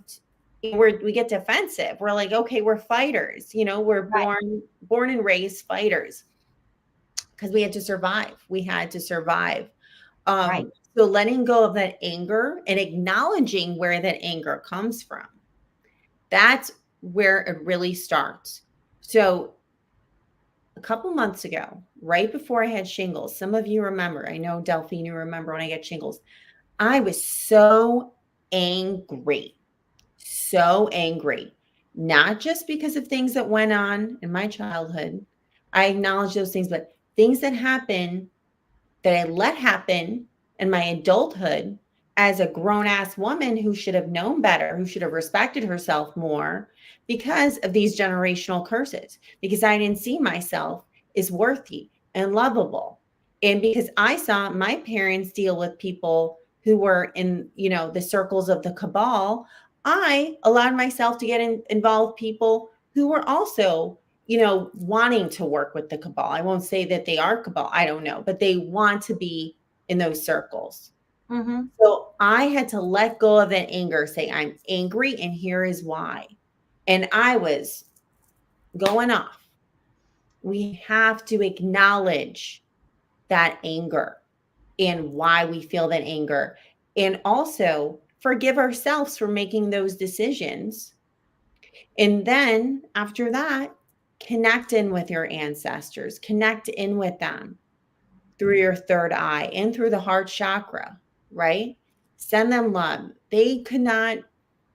Speaker 2: we get defensive. We're like, okay, we're fighters. We're
Speaker 1: right,
Speaker 2: born and raised fighters because we had to survive. We had to survive.
Speaker 1: right.
Speaker 2: So letting go of that anger and acknowledging where that anger comes from, that's where it really starts. So a couple months ago, right before I had shingles, some of you remember, I know Delphine, you remember when I get shingles, I was so angry, not just because of things that went on in my childhood. I acknowledge those things, but things that happen that I let happen in my adulthood as a grown ass woman who should have known better, who should have respected herself more because of these generational curses, because I didn't see myself as worthy and lovable. And because I saw my parents deal with people who were in, the circles of the cabal, I allowed myself to get involved people who were also wanting to work with the cabal. I won't say that they are cabal. I don't know, but they want to be in those circles.
Speaker 1: Mm-hmm.
Speaker 2: So I had to let go of that anger, say, I'm angry and here is why. And I was going off, we have to acknowledge that anger and why we feel that anger, and also forgive ourselves for making those decisions. And then after that, connect in with your ancestors, connect in with them through your third eye and through the heart chakra, right? Send them love. They could not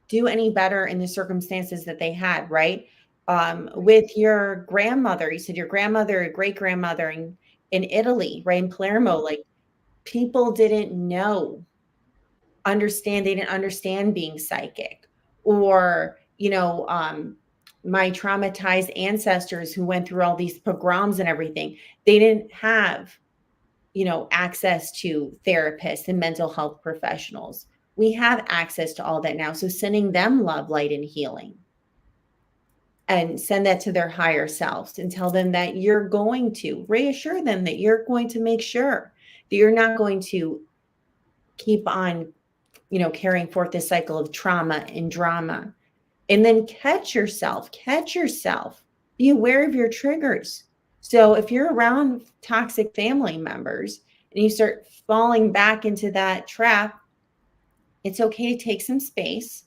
Speaker 2: do any better in the circumstances that they had, right? With your grandmother, you said your grandmother, great grandmother in Italy, right? In Palermo, like people didn't know, they didn't understand being psychic, or, my traumatized ancestors who went through all these pogroms and everything, they didn't have, access to therapists and mental health professionals. We have access to all that now. So sending them love, light, and healing, and send that to their higher selves and tell them that you're going to reassure them that you're going to make sure that you're not going to keep on, carrying forth this cycle of trauma and drama. And then catch yourself, be aware of your triggers. So if you're around toxic family members and you start falling back into that trap, it's okay to take some space.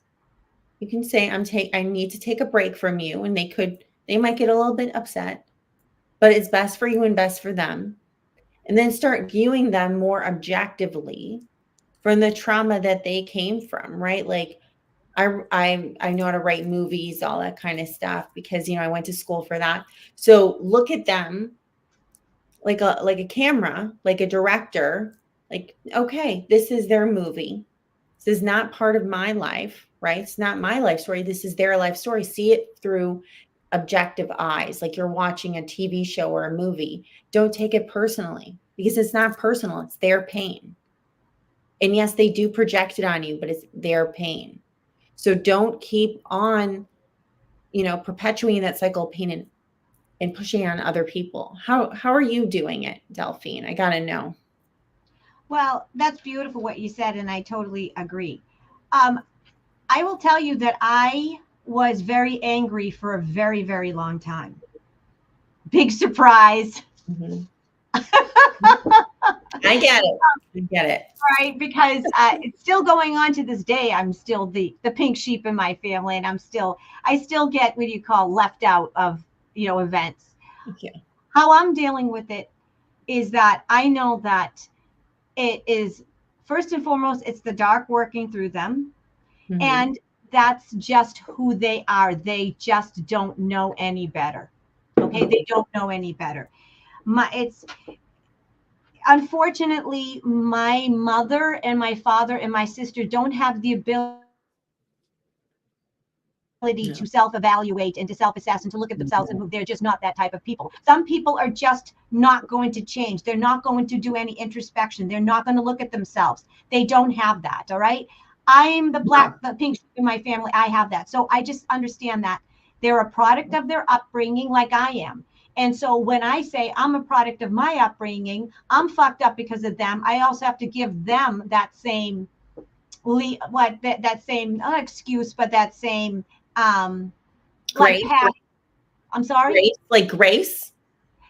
Speaker 2: You can say, I need to take a break from you. And they might get a little bit upset, but it's best for you and best for them. And then start viewing them more objectively from the trauma that they came from, right? Like I know how to write movies, all that kind of stuff, because, I went to school for that. So look at them like a camera, like a director, like, okay, this is their movie. This is not part of my life, right? It's not my life story. This is their life story. See it through objective eyes, like you're watching a TV show or a movie. Don't take it personally, because it's not personal. It's their pain. And yes, they do project it on you, but it's their pain. So don't keep on, perpetuating that cycle of pain and pushing on other people. How are you doing it, Delphine? I got to know.
Speaker 1: Well, that's beautiful what you said, and I totally agree. I will tell you that I was very angry for a very, very long time. Big surprise.
Speaker 2: Mm-hmm. I get it.
Speaker 1: Right, because it's still going on to this day. I'm still the pink sheep in my family, and I still get what you call left out of events.
Speaker 2: Yeah.
Speaker 1: How I'm dealing with it is that I know that it is, first and foremost, it's the dark working through them,
Speaker 2: Mm-hmm.
Speaker 1: and that's just who they are. They just don't know any better. Okay, they don't know any better. It's unfortunately, my mother and my father and my sister don't have the ability to self-evaluate and to self-assess and to look at themselves and move. They're just not that type of people. Some people are just not going to change. They're not going to do any introspection. They're not going to look at themselves. They don't have that. All right. I'm the pink sheep in my family. I have that. So I just understand that they're a product of their upbringing, like I am. And so when I say I'm a product of my upbringing, I'm fucked up because of them. I also have to give them that same that same, not excuse, but that same
Speaker 2: Grace.
Speaker 1: I'm sorry.
Speaker 2: Grace, like grace.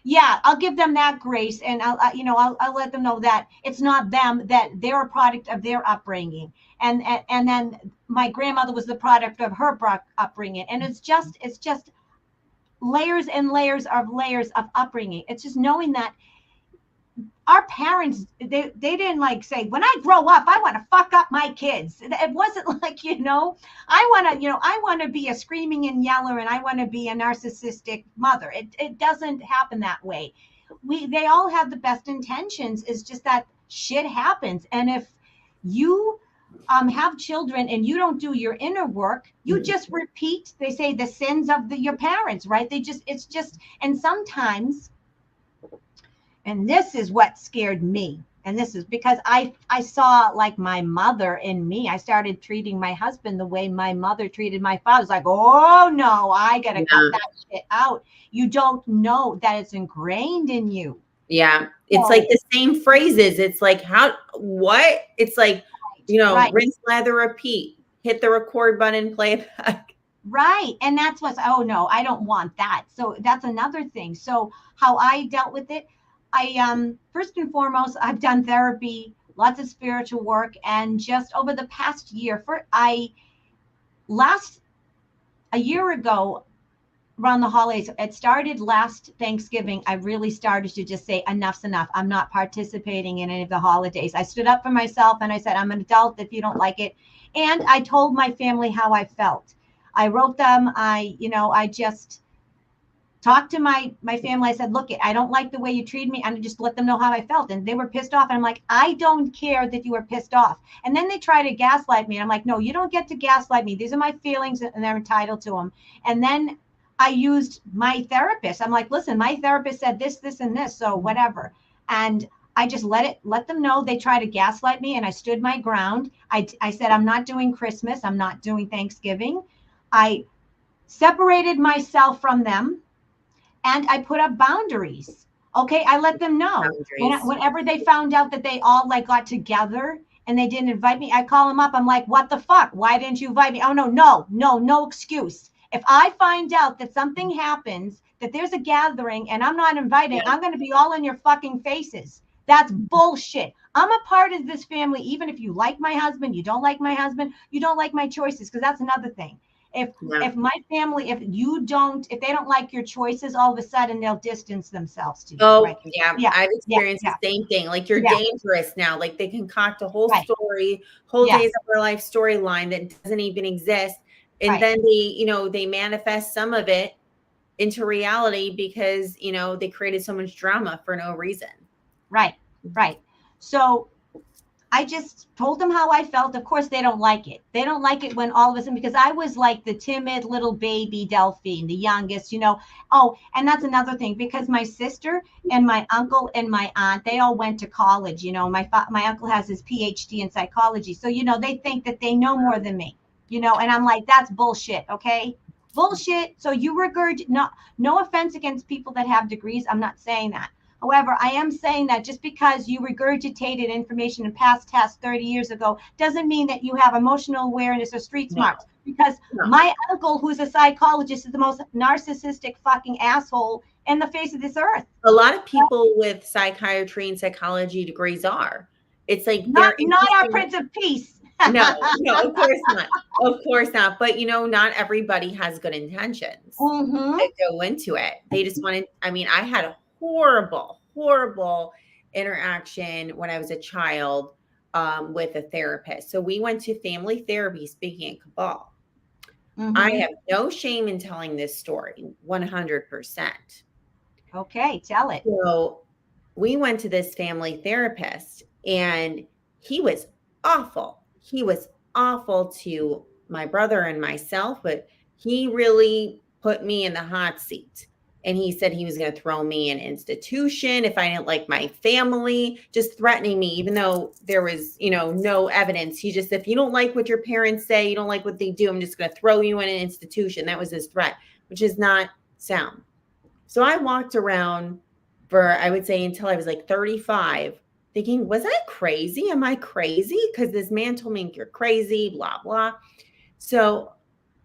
Speaker 1: Yeah, I'll give them that grace, and I'll let them know that it's not them, that they're a product of their upbringing, and then my grandmother was the product of her upbringing, and it's just layers and layers of upbringing. It's just knowing that our parents, they didn't like say, when I grow up, I want to fuck up my kids. It wasn't like, I want to be a screaming and yeller, and I want to be a narcissistic mother. It doesn't happen that way. They all have the best intentions. It's just that shit happens. And if you have children and you don't do your inner work, you just repeat, they say, the sins of your parents, right? And sometimes, and this is what scared me. And this is because I saw like my mother in me. I started treating my husband the way my mother treated my father. It's like, oh no, I got to cut that shit out. You don't know that it's ingrained in you.
Speaker 2: Yeah. It's like the same phrases. It's like, what? It's like, rinse, lather, repeat, hit the record button, play it back.
Speaker 1: Right. And that's what's, oh no, I don't want that. So that's another thing. So how I dealt with it, first and foremost, I've done therapy, lots of spiritual work, and just over the past year, for I last a year ago around the holidays, it started last Thanksgiving. I really started to just say enough's enough. I'm not participating in any of the holidays. I stood up for myself and I said, I'm an adult if you don't like it. And I told my family how I felt. I wrote them, I just talked to my family. I said, look, I don't like the way you treated me. And I just let them know how I felt. And they were pissed off. And I'm like, I don't care that you were pissed off. And then they try to gaslight me. And I'm like, no, you don't get to gaslight me. These are my feelings and they're entitled to them. And then I used my therapist. I'm like, listen, my therapist said this, this, and this. So whatever. And I just let them know. They try to gaslight me. And I stood my ground. I said, I'm not doing Christmas. I'm not doing Thanksgiving. I separated myself from them and I put up boundaries. Okay, I let them know.
Speaker 2: Boundaries.
Speaker 1: Whenever they found out that they all like got together and they didn't invite me, I call them up. I'm like, what the fuck? Why didn't you invite me? Oh no excuse. If I find out that something happens, that there's a gathering and I'm not invited,
Speaker 2: Yeah.
Speaker 1: I'm going to be all in your fucking faces. That's bullshit. I'm a part of this family, even if you like my husband, you don't like my husband, you don't like my choices, because that's another thing. if
Speaker 2: Yeah.
Speaker 1: if my family, if they don't like your choices, all of a sudden they'll distance themselves to you,
Speaker 2: Oh,
Speaker 1: right?
Speaker 2: yeah.
Speaker 1: Yeah,
Speaker 2: I've
Speaker 1: yeah,
Speaker 2: experienced
Speaker 1: yeah,
Speaker 2: the same thing. Like, you're
Speaker 1: yeah,
Speaker 2: dangerous now. Like, they concoct a whole
Speaker 1: right,
Speaker 2: story, whole
Speaker 1: yeah,
Speaker 2: days of our life storyline that doesn't even exist. And
Speaker 1: right,
Speaker 2: then they manifest some of it into reality because, they created so much drama for no reason.
Speaker 1: right, right. So I just told them how I felt. Of course, they don't like it. They don't like it when all of a sudden, because I was like the timid little baby Delphine, the youngest. Oh, and that's another thing, because my sister and my uncle and my aunt, they all went to college. My uncle has his PhD in psychology. So, they think that they know more than me, and I'm like, that's bullshit. Okay. Bullshit. So you regurgitate, no offense against people that have degrees. I'm not saying that. However, I am saying that just because you regurgitated information in past tests 30 years ago doesn't mean that you have emotional awareness or street
Speaker 2: No,
Speaker 1: smarts. Because
Speaker 2: no.
Speaker 1: my uncle, who's a psychologist, is the most narcissistic fucking asshole in the face of this earth.
Speaker 2: A lot of people with psychiatry and psychology degrees are. It's like
Speaker 1: Not
Speaker 2: they're
Speaker 1: not our
Speaker 2: interesting.
Speaker 1: Prince of Peace.
Speaker 2: No, no, of course not. Of course not. But not everybody has good intentions
Speaker 1: Mm-hmm.
Speaker 2: that go into it. They just wanted, I had a horrible, horrible interaction when I was a child with a therapist. So we went to family therapy, speaking in cabal. I
Speaker 1: Mm-hmm.
Speaker 2: have no shame in telling this story, 100%.
Speaker 1: Okay, tell it.
Speaker 2: So we went to this family therapist and he was awful. He was awful to my brother and myself, but he really put me in the hot seat. And he said he was going to throw me in institution if I didn't like my family, just threatening me, even though there was, no evidence. He just, if you don't like what your parents say, you don't like what they do, I'm just going to throw you in an institution. That was his threat, which is not sound. So I walked around for, I would say, until I was like 35, thinking, was I crazy? Am I crazy? Because this man told me you're crazy, blah, blah. So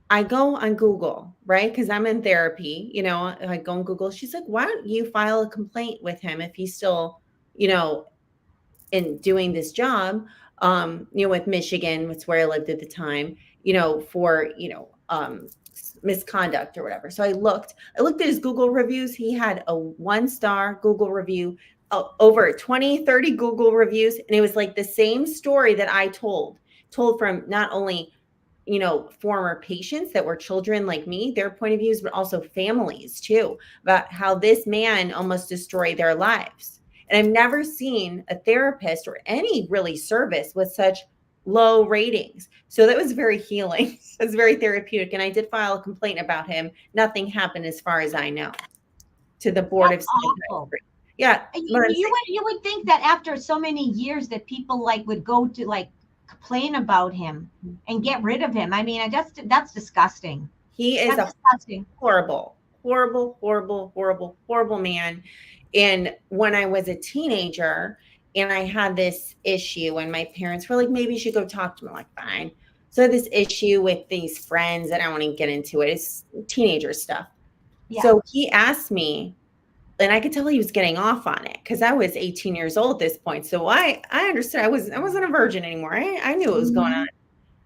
Speaker 2: I go on Google, right? Because I'm in therapy, I go on Google. She's like, why don't you file a complaint with him if he's still, you know, in doing this job, with Michigan, which is where I lived at the time, for, misconduct or whatever. So I looked at his Google reviews. He had a 1-star Google review, over 20, 30 Google reviews. And it was like the same story that I told from not only, former patients that were children like me, their point of views, but also families too, about how this man almost destroyed their lives. And I've never seen a therapist or any really service with such low ratings. So that was very healing. It was very therapeutic. And I did file a complaint about him. Nothing happened as far as I know to the Board of
Speaker 1: That's awful.
Speaker 2: Psychiatry. Yeah.
Speaker 1: You would think that after so many years that people like would go to like complain about him and get rid of him. I mean, that's disgusting.
Speaker 2: He is
Speaker 1: That's
Speaker 2: a
Speaker 1: disgusting.
Speaker 2: horrible, horrible, horrible, horrible, horrible man. And when I was a teenager and I had this issue and my parents were like, maybe you should go talk to him. I'm like, fine. So this issue with these friends, and I don't want to get into it. It's teenager stuff.
Speaker 1: Yeah.
Speaker 2: So he asked me, and I could tell he was getting off on it because I was 18 years old at this point. So I understood. I wasn't a virgin anymore. I knew what was going on.
Speaker 1: Mhm.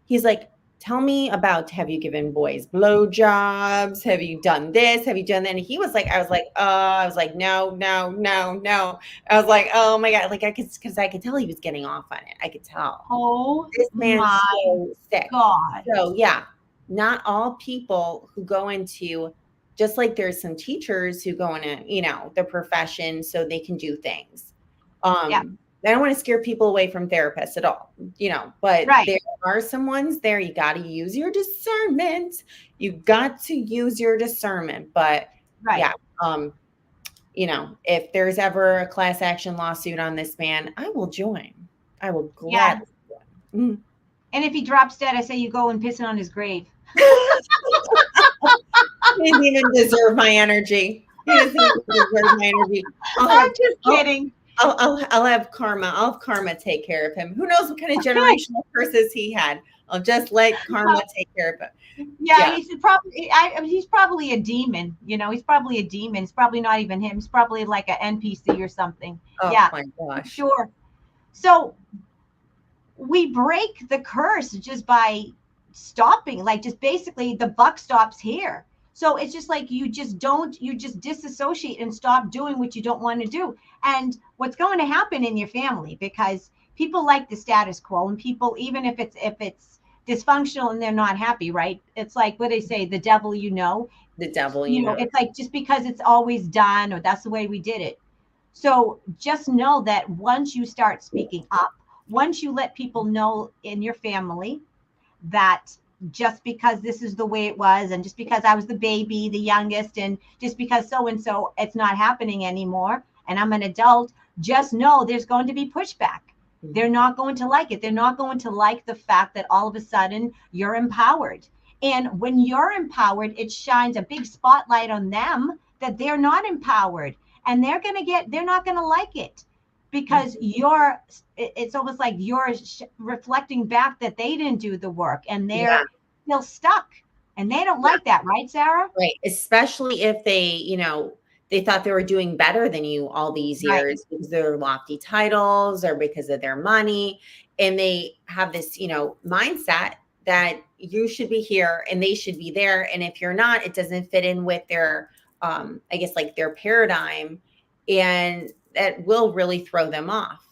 Speaker 2: He's like, tell me about, have you given boys blowjobs? Have you done this? Have you done that? And he was like, I was like, no, no, no, no. I was like, oh my God. Like because I could tell he was getting off on it. I could tell.
Speaker 1: Oh
Speaker 2: This man's
Speaker 1: my
Speaker 2: so sick.
Speaker 1: God.
Speaker 2: So yeah, not all people who go into, just like there's some teachers who go into, the profession so they can do things.
Speaker 1: Yeah.
Speaker 2: I don't want to scare people away from therapists at all, but
Speaker 1: Right.
Speaker 2: there are some ones there. You got to use your discernment. You got to use your discernment. But
Speaker 1: Right.
Speaker 2: yeah, if there's ever a class action lawsuit on this man, I will join. I will
Speaker 1: Yeah.
Speaker 2: gladly join.
Speaker 1: And if he drops dead, I say you go and piss on his grave.
Speaker 2: He doesn't even deserve my energy. He doesn't even deserve my energy.
Speaker 1: I'm just kidding.
Speaker 2: I'll have karma. I'll have karma take care of him. Who knows what kind of generational curses he had? I'll just let karma take care of him.
Speaker 1: Yeah. He's probably a demon. He's probably a demon. It's probably not even him. It's probably like an NPC or something.
Speaker 2: Oh
Speaker 1: Yeah.
Speaker 2: my gosh.
Speaker 1: Sure. So we break the curse just by stopping, like just basically the buck stops here. So it's just like you just disassociate and stop doing what you don't want to do. And what's going to happen in your family, because people like the status quo, and people, even if it's dysfunctional and they're not happy, right? It's like what they say, the devil,
Speaker 2: The devil,
Speaker 1: it's like just because it's always done or that's the way we did it. So just know that once you start speaking up, once you let people know in your family that just because this is the way it was, and just because I was the baby, the youngest, and just because so and so, it's not happening anymore, and I'm an adult, just know there's going to be pushback. They're not going to like it. They're not going to like the fact that all of a sudden you're empowered. And when you're empowered, it shines a big spotlight on them that they're not empowered, and they're not going to like it, because it's almost like you're reflecting back that they didn't do the work, and they're still stuck, and they don't like that, right, Sarah?
Speaker 2: Right. Especially if they thought they were doing better than you all these years because of their lofty titles or because of their money. And they have this, mindset that you should be here and they should be there. And if you're not, it doesn't fit in with their, I guess, like their paradigm. And that will really throw them off.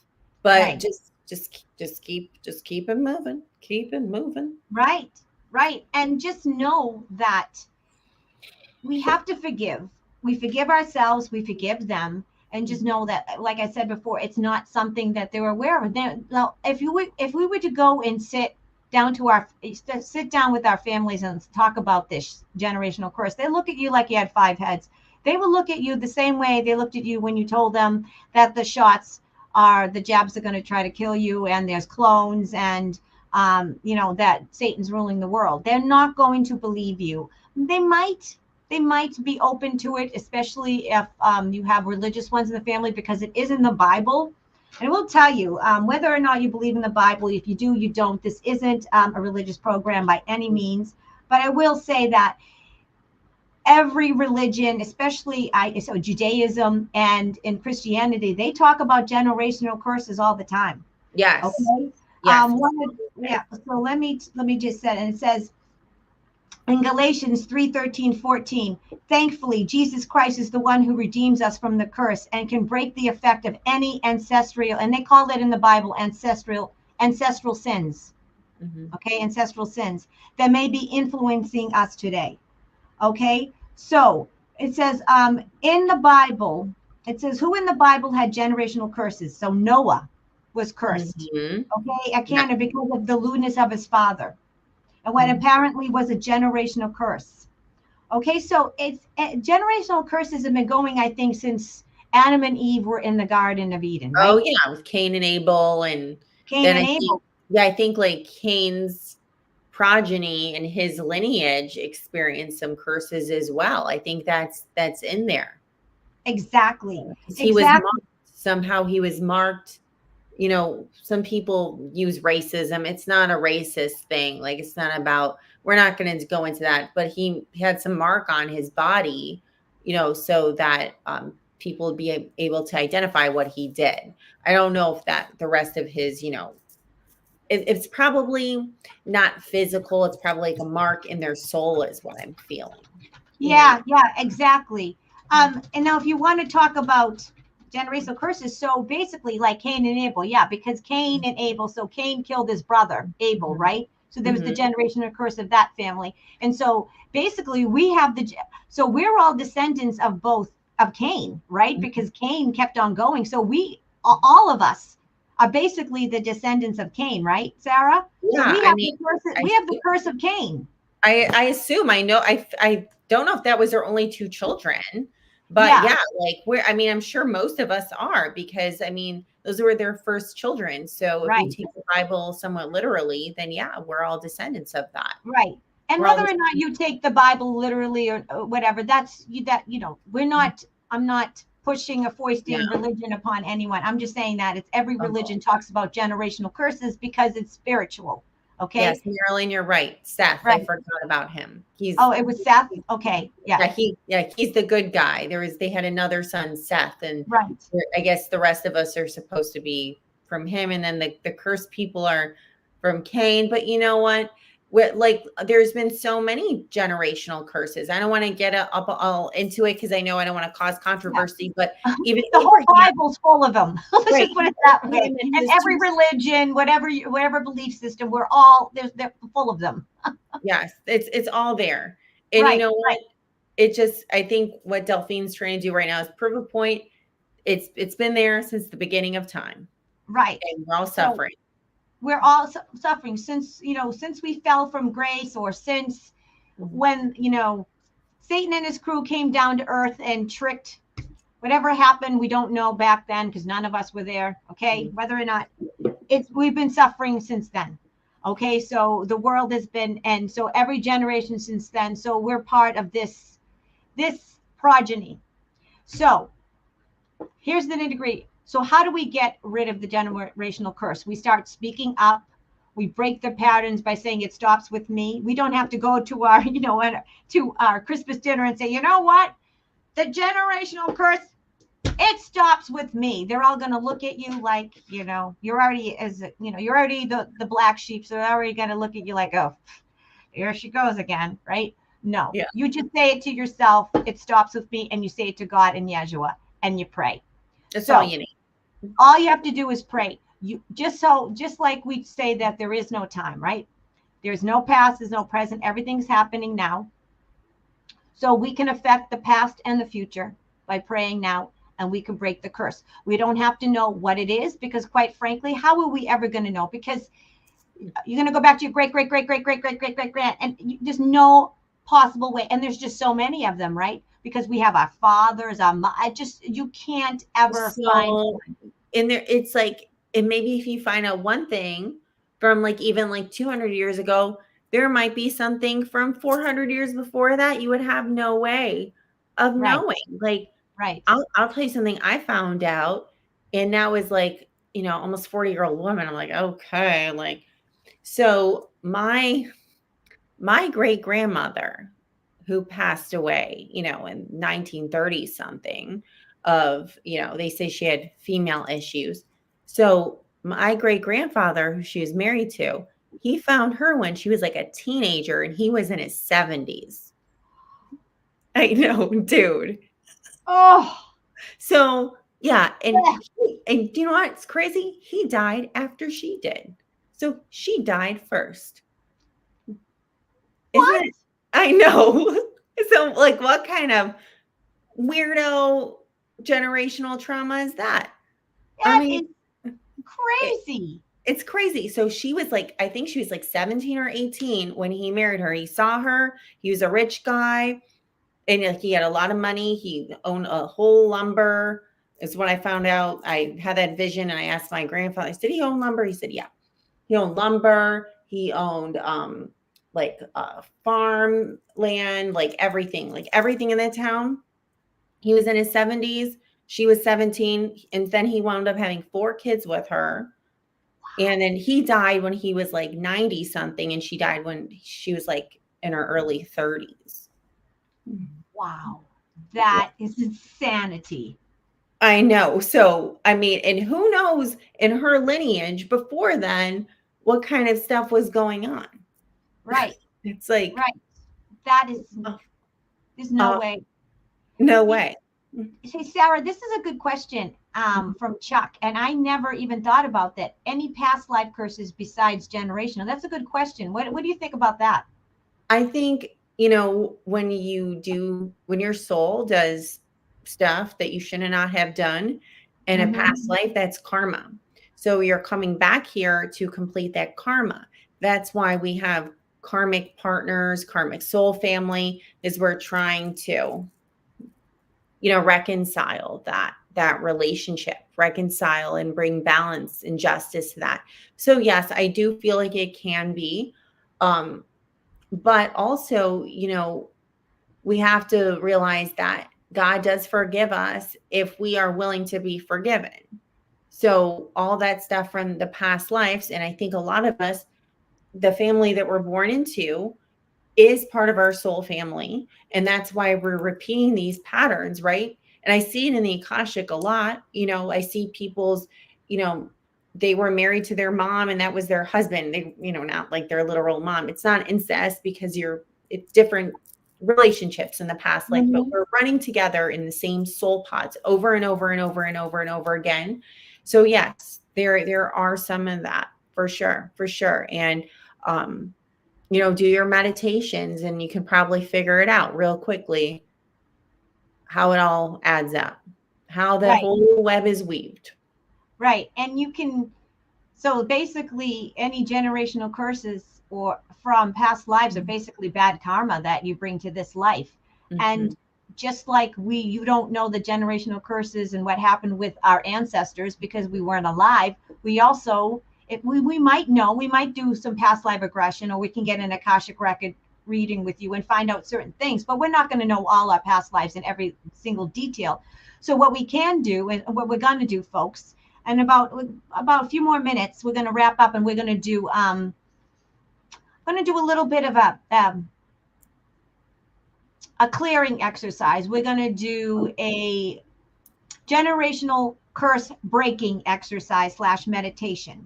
Speaker 2: But just keep it moving. Keep it moving.
Speaker 1: Right. And just know that we have to forgive. We forgive ourselves, we forgive them, and just know that, like I said before, it's not something that they're aware of. Now, if we were to go and sit down with our families and talk about this generational curse, they look at you like you had 5 heads. They will look at you the same way they looked at you when you told them that the jabs are going to try to kill you, and there's clones, and that Satan's ruling the world. They're not going to believe you. They might be open to it, especially if you have religious ones in the family, because it is in the Bible. And I will tell you, whether or not you believe in the Bible, if you do, you don't, this isn't a religious program by any means. But I will say that every religion, especially Judaism and in Christianity, they talk about generational curses all the time.
Speaker 2: Yes.
Speaker 1: Okay.
Speaker 2: Yes.
Speaker 1: So let me just say, and it says in Galatians 3:13-14, thankfully, Jesus Christ is the one who redeems us from the curse and can break the effect of any ancestral, and they call it in the Bible ancestral sins. Okay, ancestral sins that may be influencing us today. Okay, so it says in the Bible, it says who in the Bible had generational curses? So Noah was cursed. Okay, at Canaan because of the lewdness of his father, and what apparently was a generational curse. Okay, so it's generational curses have been going, I think, since Adam and Eve were in the Garden of Eden. Right?
Speaker 2: Oh yeah, with Cain and Abel, and
Speaker 1: Abel.
Speaker 2: I think like Cain's progeny and his lineage experienced some curses as well. I think that's in there.
Speaker 1: Exactly.
Speaker 2: He was marked. Somehow he was marked some people use racism. It's not a racist thing. Like, it's not about, we're not going to go into that, but he had some mark on his body, so that people would be able to identify what he did. I don't know if that the rest of his, it's probably not physical. It's probably like a mark in their soul is what I'm feeling, you know?
Speaker 1: Yeah, yeah, exactly. And now if you want to talk about generational curses, so basically like Cain and Abel, yeah, because Cain and Abel, so Cain killed his brother Abel, right? So there was the
Speaker 2: Mhm.
Speaker 1: generational curse of that family. And so basically we have so we're all descendants of both of Cain, right? Because Cain kept on going. So all of us are basically the descendants of Cain, right, Sarah? So
Speaker 2: Yeah,
Speaker 1: we
Speaker 2: I
Speaker 1: have
Speaker 2: mean, I
Speaker 1: we have the curse of Cain.
Speaker 2: I assume I know I don't know if that was their only 2 children, but
Speaker 1: Yeah,
Speaker 2: yeah, like I mean, I'm sure most of us are because I mean, those were their first children. So if we
Speaker 1: right.
Speaker 2: take the Bible somewhat literally, then yeah, we're all descendants of that.
Speaker 1: Right. And
Speaker 2: We're all
Speaker 1: whether or not you take the Bible literally or whateber, that's you that we're not I'm not pushing or
Speaker 2: yeah.
Speaker 1: foisting religion upon anyone. I'm just saying that it's every
Speaker 2: Oh,
Speaker 1: religion talks about generational curses because it's spiritual.
Speaker 2: yes,
Speaker 1: Okay?
Speaker 2: Marilyn, you're right. Seth, I
Speaker 1: Right.
Speaker 2: forgot about him.
Speaker 1: Oh, it was Seth. Okay. Yeah.
Speaker 2: He's the good guy. They had another son, Seth, and
Speaker 1: Right.
Speaker 2: I guess the rest of us are supposed to be from him, and then the cursed people are from Cain. But you know what? Like, there's been so many generational curses. I don't want to get up all into it because I know I don't want to cause
Speaker 1: Yeah.
Speaker 2: controversy. But even
Speaker 1: The whole
Speaker 2: Abraham,
Speaker 1: Bible's full of them. Let's
Speaker 2: right?
Speaker 1: just put it that way.
Speaker 2: Abraham and
Speaker 1: And
Speaker 2: his
Speaker 1: every
Speaker 2: two.
Speaker 1: religion, whatever belief system, they're full of them.
Speaker 2: Yes, it's all there. And you
Speaker 1: Right.
Speaker 2: know what? It just, I think what Delphine's trying to do right now is prove a point. It's been there since the beginning of time,
Speaker 1: Right.
Speaker 2: and we're all
Speaker 1: So
Speaker 2: suffering.
Speaker 1: we're all suffering since since we fell from grace, or since
Speaker 2: Mhm.
Speaker 1: when Satan and his crew came down to earth and tricked. Whatever happened, we don't know back then because none of us were there. Okay,
Speaker 2: Mhm.
Speaker 1: whether or not we've been suffering since then. Okay, so the world has been, and so every generation since then, so we're part of this progeny. So here's the nitty gritty. So how do we get rid of the generational curse? We start speaking up. We break the patterns by saying it stops with me. We don't have to go to our, to our Christmas dinner and say, you know what? The generational curse, it stops with me. They're all going to look at you like, you're already you're already the black sheep. So they're already going to look at you like, oh, here she goes again, right? No,
Speaker 2: Yeah,
Speaker 1: you just say it to yourself. It stops with me, and you say it to God and Yeshua, and you pray.
Speaker 2: that's all
Speaker 1: So
Speaker 2: you need.
Speaker 1: all you have to do is pray. You just like we say that there is no time, right? There's no past, there's no present, everything's happening now. So we can affect the past and the future by praying now, and we can break the curse. We don't have to know what it is, because quite frankly, how are we ever going to know? Because you're going to go back to your great great great great great great great great grand, and there's no possible way. And there's just so many of them, right? Because we have our fathers, I just, you can't ever find
Speaker 2: So
Speaker 1: one.
Speaker 2: in there, it's like, and maybe if you find out one thing from like even like 200 years ago, there might be something from 400 years before that you would have no way of
Speaker 1: Right,
Speaker 2: knowing. Like,
Speaker 1: right.
Speaker 2: I'll tell you something I found out, and now is like, almost 40-year-old woman. I'm like, okay, like, so my great grandmother, who passed away, in 1930 something, they say she had female issues. So my great grandfather, who she was married to, he found her when she was like a teenager and he was in his 70s. I know, dude.
Speaker 1: Oh,
Speaker 2: So yeah, and you know what's crazy? He died after she did. So she died first. Isn't
Speaker 1: what?
Speaker 2: it? I know. So like, what kind of weirdo generational trauma is that? I
Speaker 1: That
Speaker 2: mean,
Speaker 1: is
Speaker 2: it,
Speaker 1: crazy.
Speaker 2: it's crazy. So she was like, I think she was like 17 or 18 when he married her. He saw her. He was a rich guy, and like, he had a lot of money. He owned a whole lumber. Is when I found out. I had that vision, and I asked my grandfather. I said, "Did he own lumber?" He said, "Yeah." He owned lumber. He owned like farm land, like everything in the town. He was in his 70s. She was 17, and then he wound up having 4 kids with her. And then he died when he was like 90 something, and she died when she was like in her early 30s.
Speaker 1: Wow.
Speaker 2: Yeah.
Speaker 1: That is insanity.
Speaker 2: I know. So, I mean, and who knows in her lineage before then what kind of stuff was going on.
Speaker 1: Right.
Speaker 2: It's like,
Speaker 1: Right. That is,
Speaker 2: uh,
Speaker 1: there's no
Speaker 2: uh,
Speaker 1: way.
Speaker 2: no
Speaker 1: Hey,
Speaker 2: way.
Speaker 1: say, Sarah, this is a good question from Chuck, and I never even thought about that. Any past life curses besides generational? That's a good question. What do you think about that?
Speaker 2: I think, when when your soul does stuff that you should not have done in a past
Speaker 1: Mm-hmm.
Speaker 2: life, that's karma. So you're coming back here to complete that karma. That's why we have karmic partners, karmic soul family, is we're trying to, reconcile that relationship, reconcile and bring balance and justice to that. So yes, I do feel like it can be. Um, but also, we have to realize that God does forgive us if we are willing to be forgiven. So, all that stuff from the past lives, and I think a lot of us, the family that we're born into, is part of our soul family. And that's why we're repeating these patterns, right? And I see it in the Akashic a lot. I see people's, you know, they were married to their mom and that was their husband. They, not like their literal mom. It's not incest because it's different relationships in the past life, but
Speaker 1: Mm-hmm.
Speaker 2: we're running together in the same soul pods over and over and over and over and over again. So yes, there are some of that for sure, for sure. And do your meditations and you can probably figure it out real quickly how it all adds up, how the
Speaker 1: Right.
Speaker 2: whole web is weaved.
Speaker 1: Right. And you can, so basically, any generational curses or from past lives are basically bad karma that you bring to this life.
Speaker 2: Mhm.
Speaker 1: And just like you don't know the generational curses and what happened with our ancestors because we weren't alive, we also, if we might know, we might do some past life regression, or we can get an Akashic record reading with you and find out certain things, but we're not going to know all our past lives in every single detail. So what we can do, and what we're going to do, folks, and about a few more minutes, we're going to wrap up, and we're going to do a little bit of a clearing exercise. We're going to do a generational curse breaking exercise / meditation.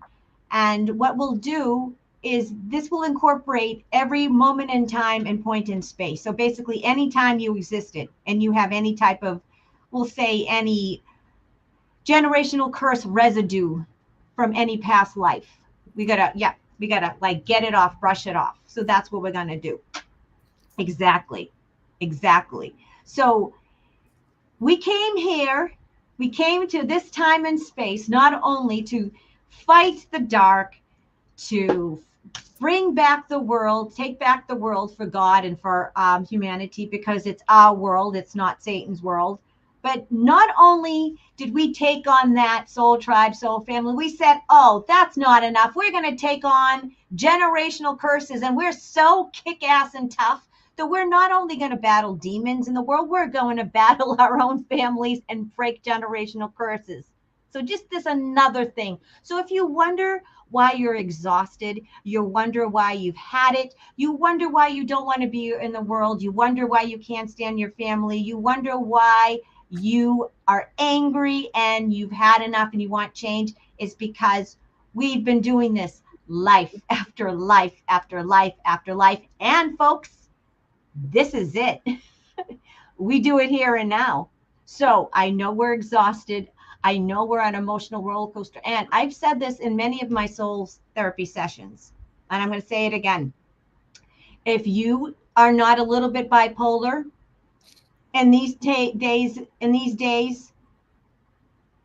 Speaker 1: And what we'll do is this will incorporate every moment in time and point in space. So basically, any time you existed and you have any type of, we'll say, any generational curse residue from any past life. We gotta like get it off, brush it off. So that's what we're gonna do. Exactly. Exactly. So we came here, we came to this time and space not only to fight the dark, to bring back the world, take back the world for God and for humanity, because it's our world, it's not Satan's world. But not only did we take on that soul tribe, soul family, we said, oh, that's not enough. We're going to take on generational curses, and we're so kick ass and tough that we're not only going to battle demons in the world, we're going to battle our own families and break generational curses. So, just this another thing. So, if you wonder why you're exhausted, you wonder why you've had it, you wonder why you don't want to be in the world, you wonder why you can't stand your family, you wonder why you are angry and you've had enough and you want change, is because we've been doing this life after life after life after life. And folks, this is it. We do it here and now. So I know we're exhausted. I know we're on an emotional roller coaster. And I've said this in many of my soul's therapy sessions. And I'm going to say it again. If you are not a little bit bipolar in these days,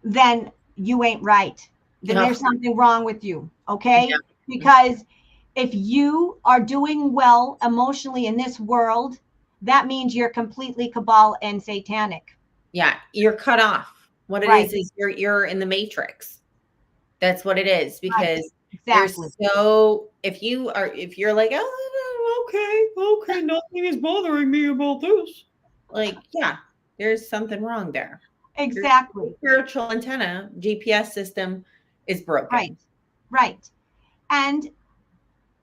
Speaker 1: then you ain't right. Then
Speaker 2: Oh,
Speaker 1: there's something wrong with you.
Speaker 2: yeah.
Speaker 1: Okay. Because if you are doing well emotionally in this world, that means you're completely cabal and satanic.
Speaker 2: Yeah, you're cut off. What it
Speaker 1: Right.
Speaker 2: is you're in the matrix. That's what it is
Speaker 1: Right.
Speaker 2: because
Speaker 1: Exactly.
Speaker 2: if you're like, oh, okay, nothing is bothering me about this. Like, yeah, there's something wrong there. Your
Speaker 1: Exactly.
Speaker 2: spiritual antenna GPS system is
Speaker 1: Right.
Speaker 2: broken.
Speaker 1: Right. And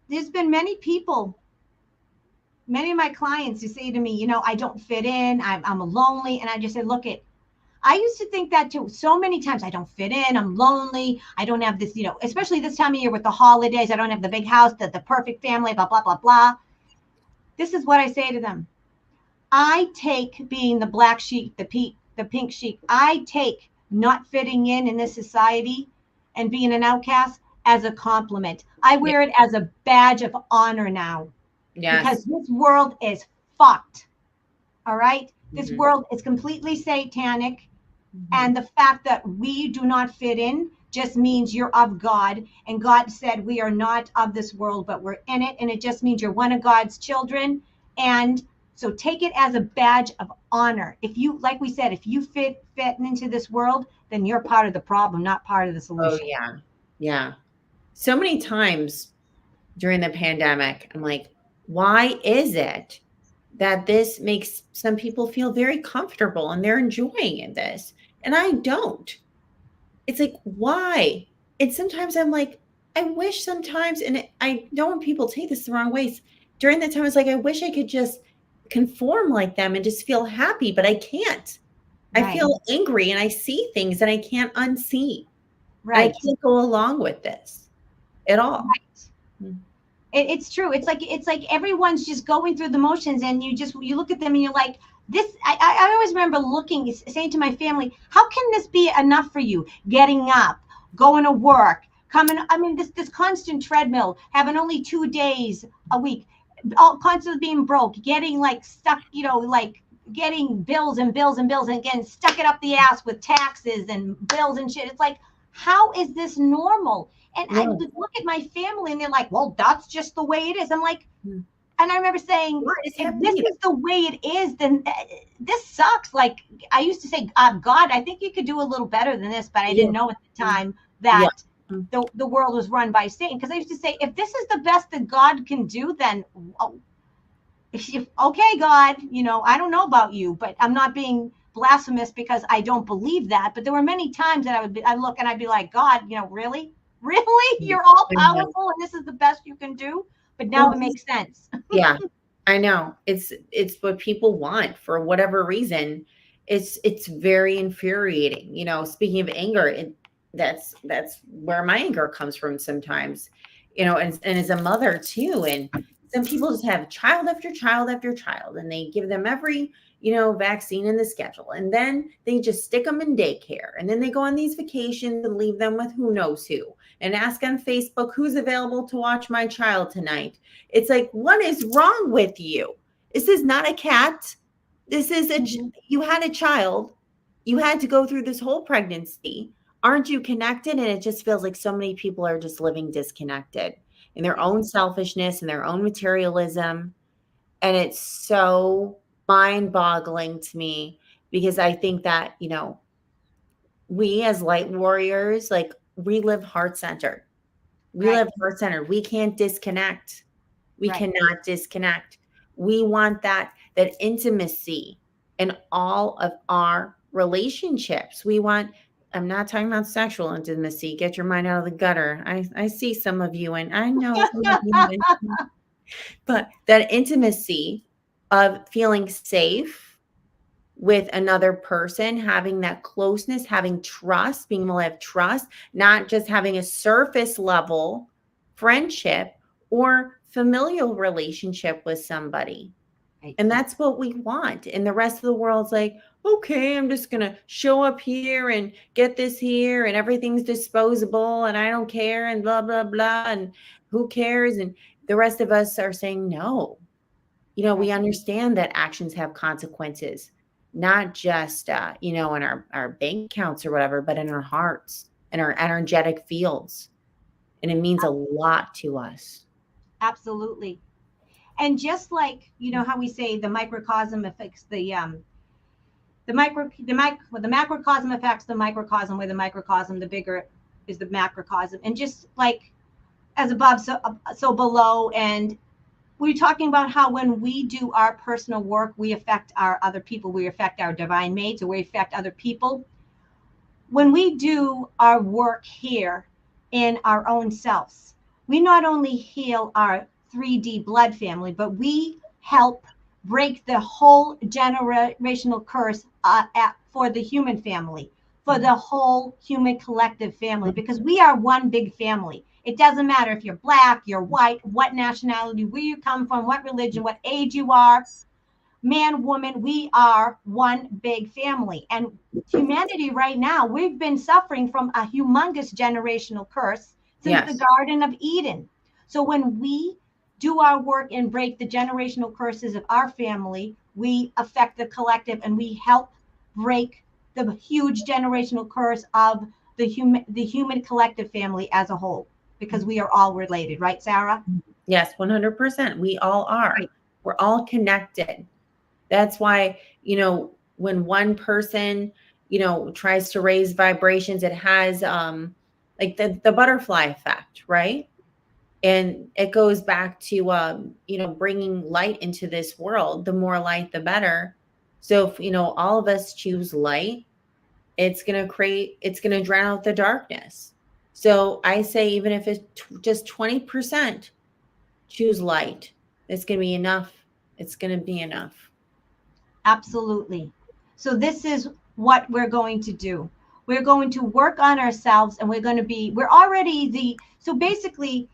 Speaker 1: there's been many people, many of my clients who say to me, I don't fit in. I'm lonely. And I just said, look, I used to think that too so many times. I don't fit in. I'm lonely. I don't have this, especially this time of year with the holidays. I don't have the big house, the perfect family, blah, blah, blah, blah. This is what I say to them. I take being the black sheep, the pink sheep. I take not fitting in this society and being an outcast as a compliment. I
Speaker 2: Yeah.
Speaker 1: wear it as a badge of honor now
Speaker 2: Yes.
Speaker 1: because this world is fucked. All right. This
Speaker 2: Mhm.
Speaker 1: world is completely satanic.
Speaker 2: Mhm.
Speaker 1: And the fact that we do not fit in just means you're of God. And God said we are not of this world, but we're in it. And it just means you're one of God's children. And so take it as a badge of honor. If you, like we said, if you fit into this world, then you're part of the problem, not part of the
Speaker 2: Oh,
Speaker 1: solution.
Speaker 2: yeah. Yeah. So many times during the pandemic, I'm like, why is it that this makes some people feel very comfortable and they're enjoying this? And I don't. It's like, why? And sometimes I'm like, I wish sometimes, and I know when people take this the wrong ways, during that time, it's like, I wish I could just conform like them and just feel happy, but I can't. I
Speaker 1: Right.
Speaker 2: feel angry and I see things and I can't unsee. And I
Speaker 1: Right.
Speaker 2: can't go along with this at all.
Speaker 1: Right. It's true. It's like everyone's just going through the motions, and you look at them and you're like, this. I always remember looking, saying to my family, how can this be enough for you? Getting up, going to work, coming. I mean, this constant treadmill, having only 2 days a week, all constantly being broke, getting like stuck, like getting bills and bills and bills, and again stuck it up the ass with taxes and bills and shit. It's like, how is this normal? And I
Speaker 2: No.
Speaker 1: would look at my family and they're like, well, that's just the way it is. I'm like,
Speaker 2: Mm.
Speaker 1: and I remember saying,
Speaker 2: What is
Speaker 1: if this
Speaker 2: happening?
Speaker 1: is the way it is, then this sucks. Like I used to say, God, I think you could do a little better than this, but I
Speaker 2: Yeah.
Speaker 1: didn't know at the
Speaker 2: Mm.
Speaker 1: time
Speaker 2: Yeah.
Speaker 1: that
Speaker 2: Mm.
Speaker 1: the world was run by Satan. Because I used to say, if this is the best that God can do, then okay, God, I don't know about you, but I'm not being blasphemous because I don't believe that. But there were many times that I look and I'd be like, God, really, really,
Speaker 2: Mm.
Speaker 1: you're all
Speaker 2: I know.
Speaker 1: powerful and this is the best you can do. But now
Speaker 2: Well,
Speaker 1: it makes sense.
Speaker 2: yeah, I know. It's what people want for whatever reason. It's very infuriating. Speaking of anger, that's where my anger comes from sometimes. And as a mother too, and some people just have child after child after child, and they give them every, vaccine in the schedule, and then they just stick them in daycare, and then they go on these vacations and leave them with who knows who, and ask on Facebook who's available to watch my child tonight. It's like, what is wrong with you? This is not a cat. This is
Speaker 1: Mhm.
Speaker 2: you had a child. You had to go through this whole pregnancy. Aren't you connected? And it just feels like so many people are just living disconnected in their own selfishness and their own materialism. And it's so mind boggling to me because I think that, we as light warriors, like we live heart centered. We
Speaker 1: Right,
Speaker 2: live heart centered. We can't disconnect. We
Speaker 1: right,
Speaker 2: cannot disconnect. We want that intimacy in all of our relationships. We want, I'm not talking about sexual intimacy. Get your mind out of the gutter. I see some of you, and I know some of you, but that intimacy of feeling safe with another person, having that closeness, having trust, being able to have trust, not just having a surface level friendship or familial relationship with somebody.
Speaker 1: right.
Speaker 2: And that's what we want. And the rest of the world's like, okay, I'm just going to show up here and get this here and everything's disposable and I don't care and blah, blah, blah. And who cares? And the rest of us are saying, no, we
Speaker 1: Right.
Speaker 2: understand that actions have consequences, not just, in our bank accounts or whatever, but in our hearts and our energetic fields. And it means a lot to us.
Speaker 1: Absolutely. And just like how we say the microcosm affects the macrocosm affects the microcosm, where the microcosm, the bigger is the macrocosm, and just like as above, so below. And we're talking about how when we do our personal work, we affect our other people, we affect our divine mates, or we affect other people. When we do our work here in our own selves, we not only heal our 3D blood family, but we help break the whole generational curse for the human family, for the whole human collective family, because we are one big family. It doesn't matter if you're black, you're white, what nationality, where you come from, what religion, what age you are, man, woman, we are one big family. And humanity right now, we've been suffering from a humongous generational curse since the
Speaker 2: Yes.
Speaker 1: Garden of Eden. So when we do our work and break the generational curses of our family, we affect the collective and we help break the huge generational curse of the human collective family as a whole, because we are all related, right, Sarah?
Speaker 2: Yes, 100%. We all are.
Speaker 1: Right.
Speaker 2: We're all connected. That's why, when one person, tries to raise vibrations, it has like the butterfly effect, right? And it goes back to bringing light into this world. The more light, the better. So if, all of us choose light, it's going to drown out the darkness. So I say, even if it's just 20%, choose light. It's going to be enough. It's going to be enough.
Speaker 1: Absolutely. So this is what we're going to do. We're going to work on ourselves, and we're already so basically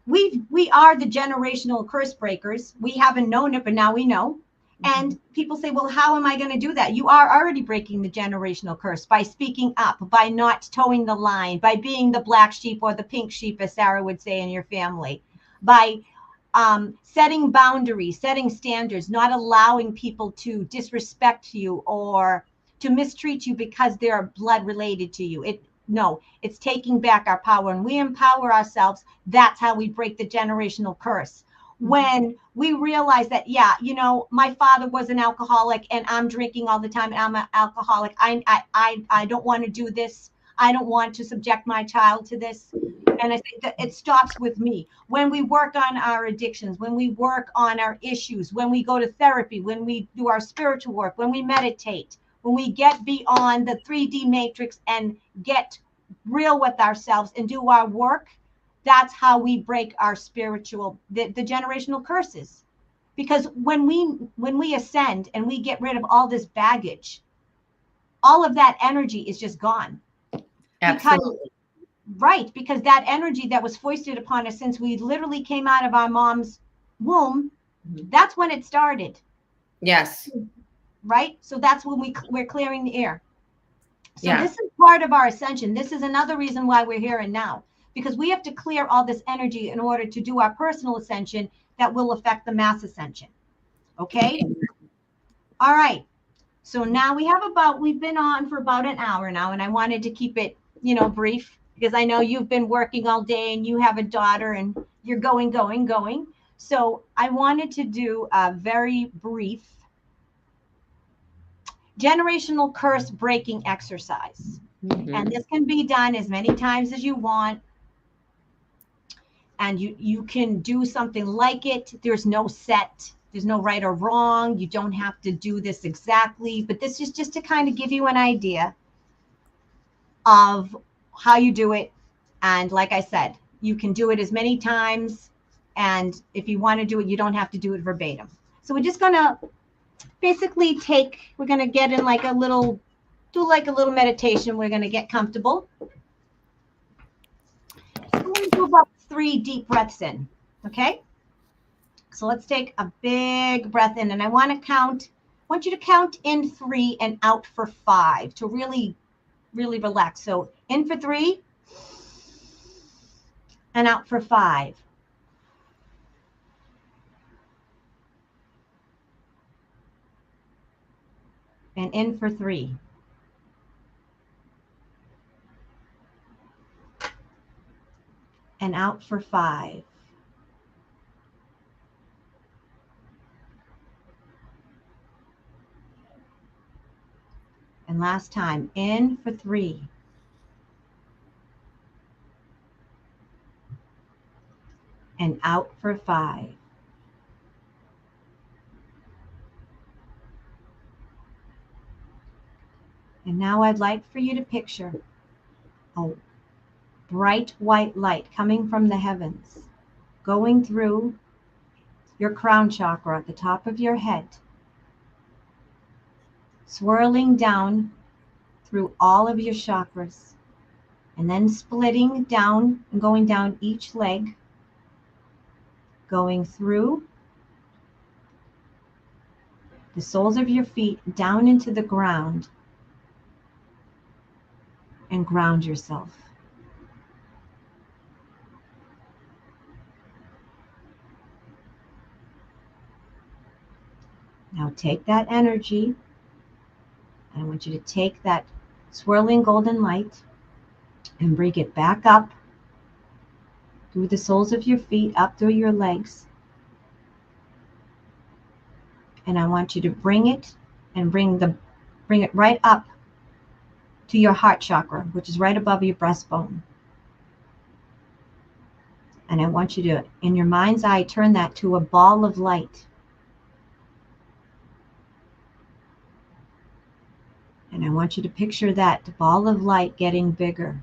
Speaker 1: we are the generational curse breakers. We haven't known it, but now we know. And people say, well, how am I going to do that? You are already breaking the generational curse by speaking up, by not towing the line, by being the black sheep or the pink sheep, as Sarah would say, in your family, by setting boundaries, setting standards, not allowing people to disrespect you or to mistreat you because they're blood related to you. It's taking back our power. And we empower ourselves. That's how we break the generational curse. When we realize that, my father was an alcoholic and I'm drinking all the time and I'm an alcoholic. I don't want to do this. I don't want to subject my child to this. And I think that it stops with me. When we work on our addictions, when we work on our issues, when we go to therapy, when we do our spiritual work, when we meditate, when we get beyond the 3D matrix and get real with ourselves and do our work, that's how we break our the generational curses. Because when we ascend and we get rid of all this baggage, all of that energy is just gone.
Speaker 2: Absolutely.
Speaker 1: Because that energy that was foisted upon us since we literally came out of our mom's womb, that's when it started.
Speaker 2: Yes.
Speaker 1: Right? So that's when we're clearing the air. So
Speaker 2: Yeah.
Speaker 1: this is part of our ascension. This is another reason why we're here and now, because we have to clear all this energy in order to do our personal ascension that will affect the mass ascension. Okay? All right. So now we've been on for about an hour now, and I wanted to keep it, brief, because I know you've been working all day and you have a daughter and you're going. So I wanted to do a very brief generational curse breaking exercise. And this can be done as many times as you want. And you can do something like it. There's no right or wrong. You don't have to do this exactly, but this is just to kind of give you an idea of how you do it. And like I said, you can do it as many times. And if you want to do it, you don't have to do it verbatim. So we're just going to basically we're going to get in do like a little meditation. We're going to get comfortable. So we're going to do about 3 deep breaths in. Okay. So let's take a big breath in, and I want you to count in 3 and out for 5 to really, really relax. So in for 3 and out for 5. And in for 3. And out for 5. And last time, in for 3. And out for 5. And now I'd like for you to picture a bright white light coming from the heavens, going through your crown chakra at the top of your head, swirling down through all of your chakras, and then splitting down and going down each leg, going through the soles of your feet down into the ground, and ground yourself. Now take that energy, and I want you to take that swirling golden light and bring it back up through the soles of your feet, up through your legs. And I want you to bring it and bring it right up to your heart chakra, which is right above your breastbone. And I want you to, in your mind's eye, turn that to a ball of light. And I want you to picture that ball of light getting bigger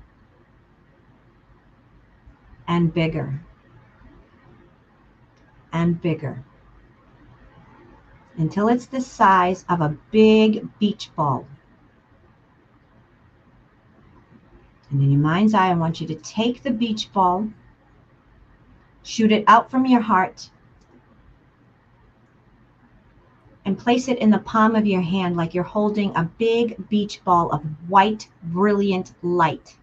Speaker 1: and bigger and bigger until it's the size of a big beach ball. And in your mind's eye, I want you to take the beach ball, shoot it out from your heart, and place it in the palm of your hand like you're holding a big beach ball of white, brilliant light.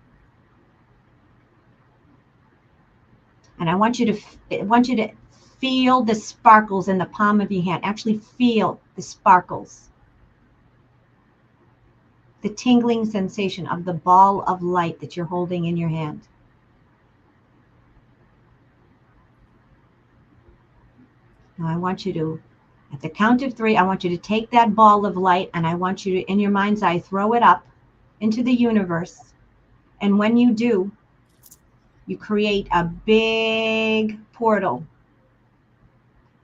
Speaker 1: And I want you to feel the sparkles in the palm of your hand. Actually feel the sparkles. The tingling sensation of the ball of light that you're holding in your hand. Now I want you to, at the count of 3, I want you to take that ball of light and I want you to, in your mind's eye, throw it up into the universe. And when you do, you create a big portal.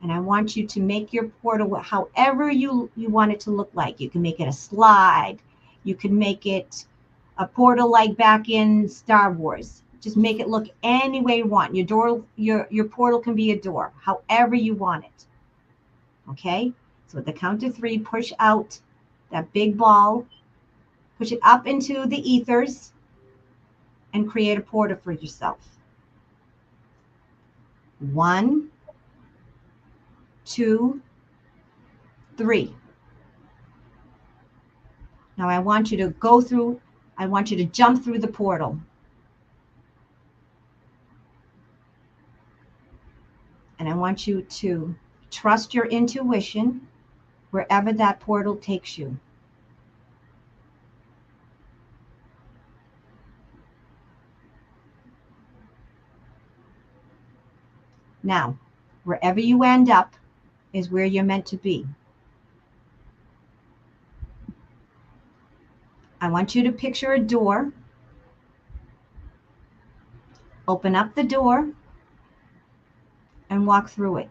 Speaker 1: And I want you to make your portal however you want it to look like. You can make it a slide. You can make it a portal like back in Star Wars. Just make it look any way you want. Your door, your portal can be a door, however you want it. Okay? So at the count of 3, push out that big ball, push it up into the ethers, and create a portal for yourself. 1, 2, 3. Now I want you to jump through the portal. And I want you to trust your intuition wherever that portal takes you. Now, wherever you end up is where you're meant to be. I want you to picture a door. Open up the door and walk through it.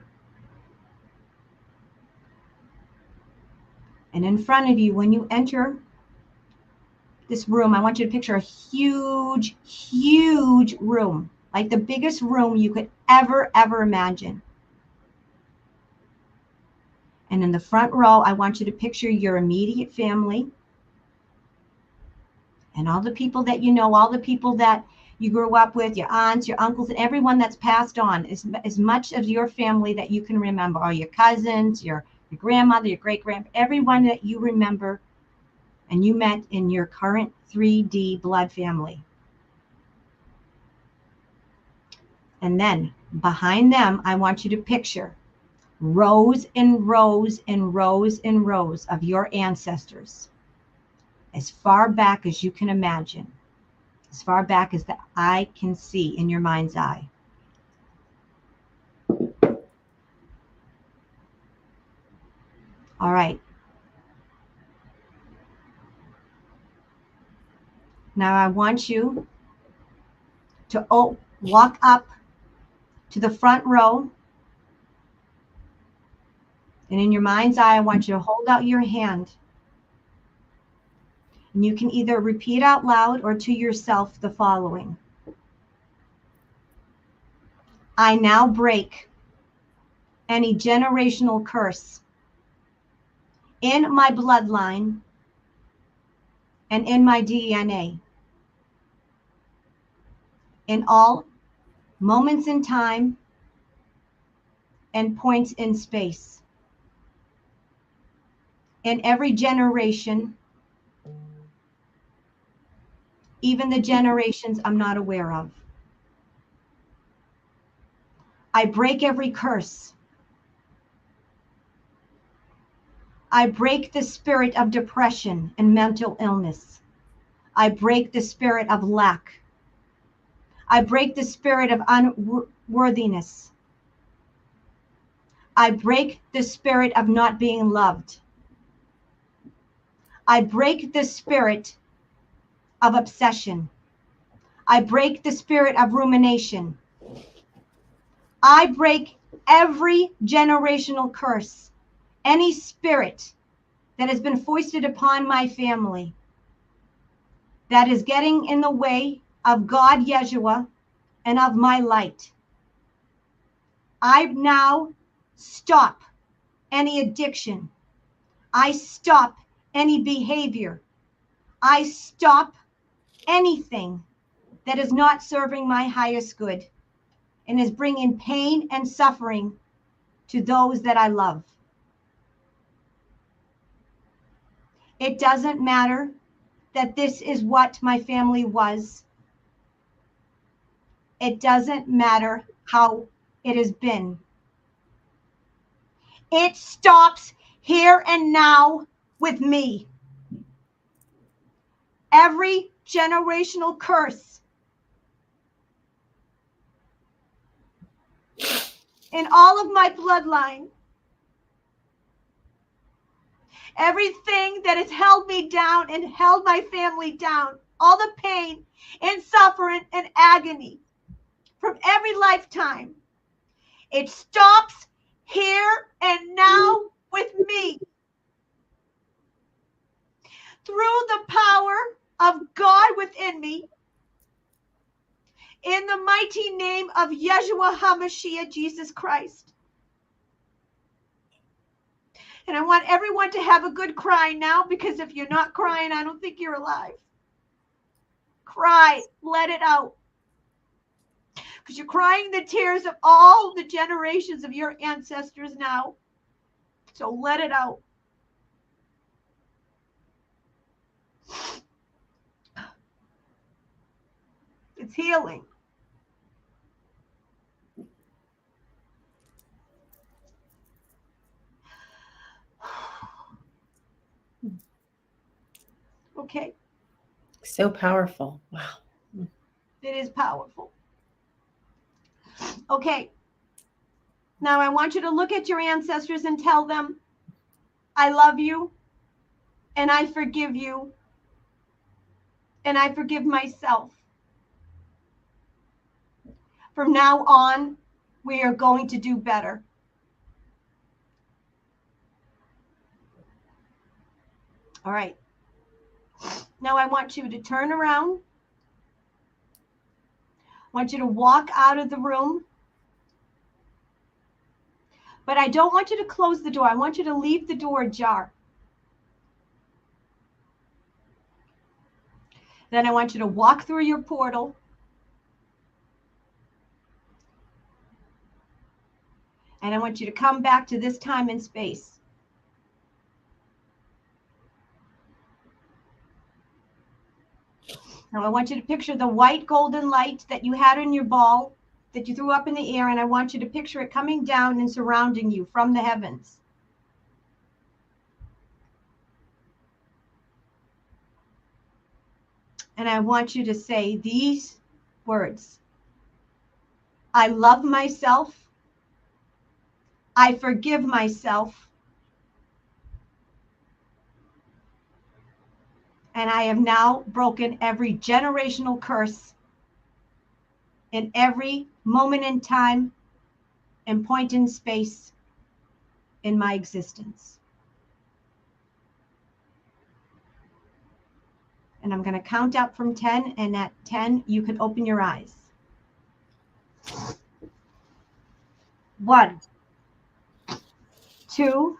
Speaker 1: And in front of you, when you enter this room, I want you to picture a huge, huge room, like the biggest room you could ever imagine. And in the front row, I want you to picture your immediate family and all the people that you know, all the people that you grew up with, your aunts, your uncles, and everyone that's passed on, as much of your family that you can remember, or your cousins, your grandmother, your great-grandpa, everyone that you remember and you met in your current 3D blood family. And then behind them, I want you to picture rows and rows and rows and rows of your ancestors, as far back as you can imagine, as far back as the eye can see in your mind's eye. All right. Now I want you to walk up to the front row. And in your mind's eye, I want you to hold out your hand. And you can either repeat out loud or to yourself the following. I now break any generational curse in my bloodline and in my DNA, in all moments in time and points in space, in every generation, even the generations I'm not aware of. I break every curse. I break the spirit of depression and mental illness. I break the spirit of lack. I break the spirit of unworthiness. I break the spirit of not being loved. I break the spirit of obsession. I break the spirit of rumination. I break every generational curse, any spirit that has been foisted upon my family that is getting in the way of God, Yeshua, and of my light. I now stop any addiction. I stop any behavior. I stop anything that is not serving my highest good and is bringing pain and suffering to those that I love. It doesn't matter that this is what my family was. It doesn't matter how it has been. It stops here and now with me. Every generational curse in all of my bloodline, everything that has held me down and held my family down, all the pain and suffering and agony from every lifetime, it stops here and now with me. Through the power of God within me, in the mighty name of Yeshua HaMashiach, Jesus Christ. And I want everyone to have a good cry now, because if you're not crying, I don't think you're alive. Cry, let it out. Because you're crying the tears of all the generations of your ancestors now. So let it out. It's healing. Okay.
Speaker 2: So powerful. Wow.
Speaker 1: It is powerful. Okay. Now I want you to look at your ancestors and tell them, I love you, and I forgive you, and I forgive myself. From now on, we are going to do better. All right. Now I want you to turn around. I want you to walk out of the room. But I don't want you to close the door. I want you to leave the door ajar. Then I want you to walk through your portal. And I want you to come back to this time and space. Now I want you to picture the white golden light that you had in your ball that you threw up in the air, and I want you to picture it coming down and surrounding you from the heavens. And I want you to say these words. I love myself. I forgive myself. And I have now broken every generational curse in every moment in time and point in space in my existence. And I'm going to count up from 10. And at 10, you can open your eyes. 1, 2,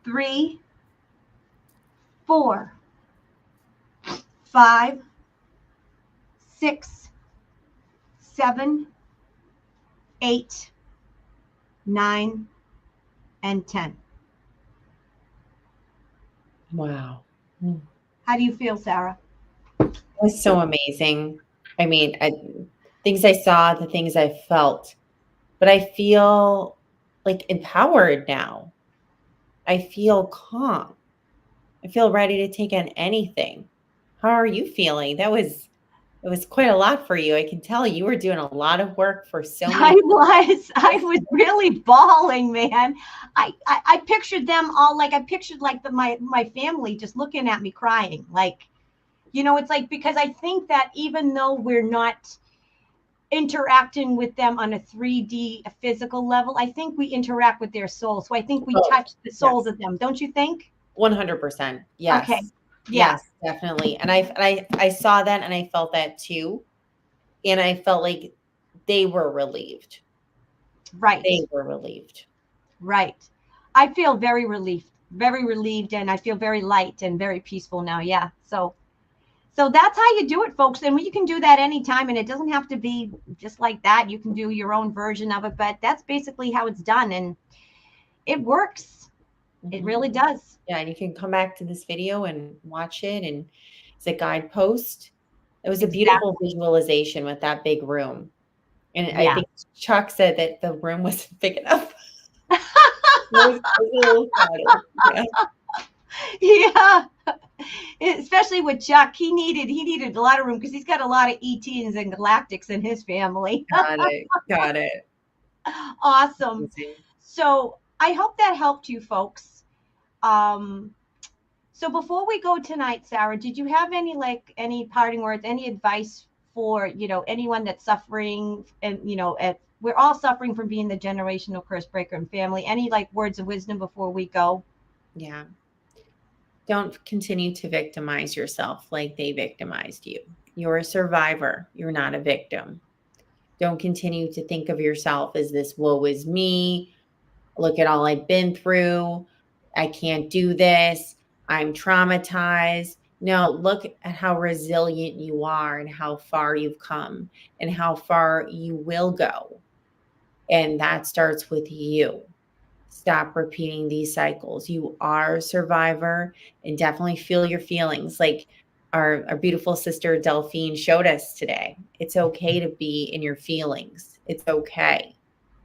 Speaker 1: 3, 4, 5, 6, 7, 8, 9, and 10.
Speaker 2: Wow.
Speaker 1: How do you feel, Sara?
Speaker 2: It was so amazing. I mean, things I saw, the things I felt, but I feel like empowered now. I feel calm. I feel ready to take on anything. How are you feeling? It was quite a lot for you. I can tell you were doing a lot of work for so many
Speaker 1: I was really bawling, man. I pictured them all, like I pictured like my family just looking at me crying. Like, it's like, because I think that even though we're not interacting with them on a 3D a physical level, I think we interact with their souls. So I think we
Speaker 2: Oh,
Speaker 1: touch the souls
Speaker 2: yes.
Speaker 1: of them. Don't you think?
Speaker 2: 100%. Yes.
Speaker 1: Okay. Yeah.
Speaker 2: Yes, definitely. And I saw that and I felt that too. And I felt like they were relieved.
Speaker 1: Right.
Speaker 2: They were relieved.
Speaker 1: Right. I feel very relieved, and I feel very light and very peaceful now. Yeah. So that's how you do it, folks. And you can do that anytime, and it doesn't have to be just like that. You can do your own version of it, but that's basically how it's done, and it works. It really does.
Speaker 2: Yeah, and you can come back to this video and watch it, and it's a guidepost. It was a beautiful visualization with that big room. And I
Speaker 1: Yeah.
Speaker 2: think Chuck said that the room wasn't big enough. I was a little excited.
Speaker 1: Yeah. Especially with Chuck, he needed a lot of room because he's got a lot of ETs and galactics in his family.
Speaker 2: Got it.
Speaker 1: Awesome.
Speaker 2: Amazing.
Speaker 1: So I hope that helped you folks. So before we go tonight, Sara, did you have any parting words, any advice for, anyone that's suffering, and, we're all suffering from being the generational curse breaker in family. Any words of wisdom before we go?
Speaker 2: Yeah. Don't continue to victimize yourself like they victimized you. You're a survivor. You're not a victim. Don't continue to think of yourself as this woe is me. Look at all I've been through. I can't do this. I'm traumatized. No, look at how resilient you are and how far you've come and how far you will go. And that starts with you. Stop repeating these cycles. You are a survivor, and definitely feel your feelings. Like our beautiful sister Delphine showed us today. It's okay to be in your feelings. It's okay.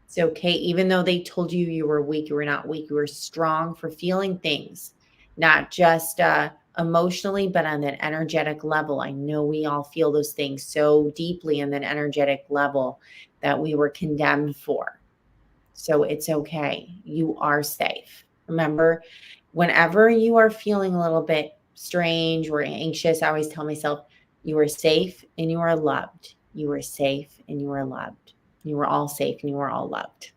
Speaker 2: It's okay. Even though they told you you were weak, you were not weak. You were strong for feeling things, not just emotionally, but on that energetic level. I know we all feel those things so deeply in that energetic level that we were condemned for. So it's okay. You are safe. Remember, whenever you are feeling a little bit strange or anxious, I always tell myself, you are safe and you are loved. You are safe and you are loved. You are all safe and you are all loved.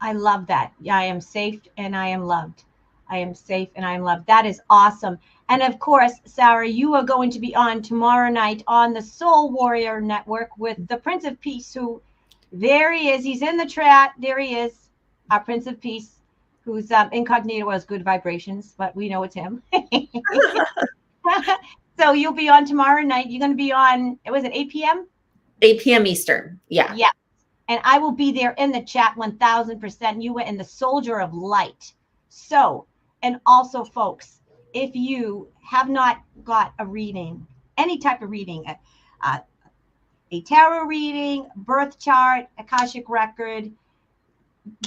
Speaker 1: I love that. Yeah, I am safe and I am loved. I am safe and I am loved. That is awesome. And of course, Sara, you are going to be on tomorrow night on the Soul Warrior Network with the Prince of Peace, who, there he is. He's in the chat. There he is, our Prince of Peace, who's incognito as good vibrations, but we know it's him. So you'll be on tomorrow night. You're going to be on, was it 8 p.m.?
Speaker 2: 8 p.m. Eastern. Yeah.
Speaker 1: Yeah. And I will be there in the chat 1000%. You were in the Soldier of Light. So, and also, folks, if you have not got a reading, any type of reading, a tarot reading, birth chart, Akashic record,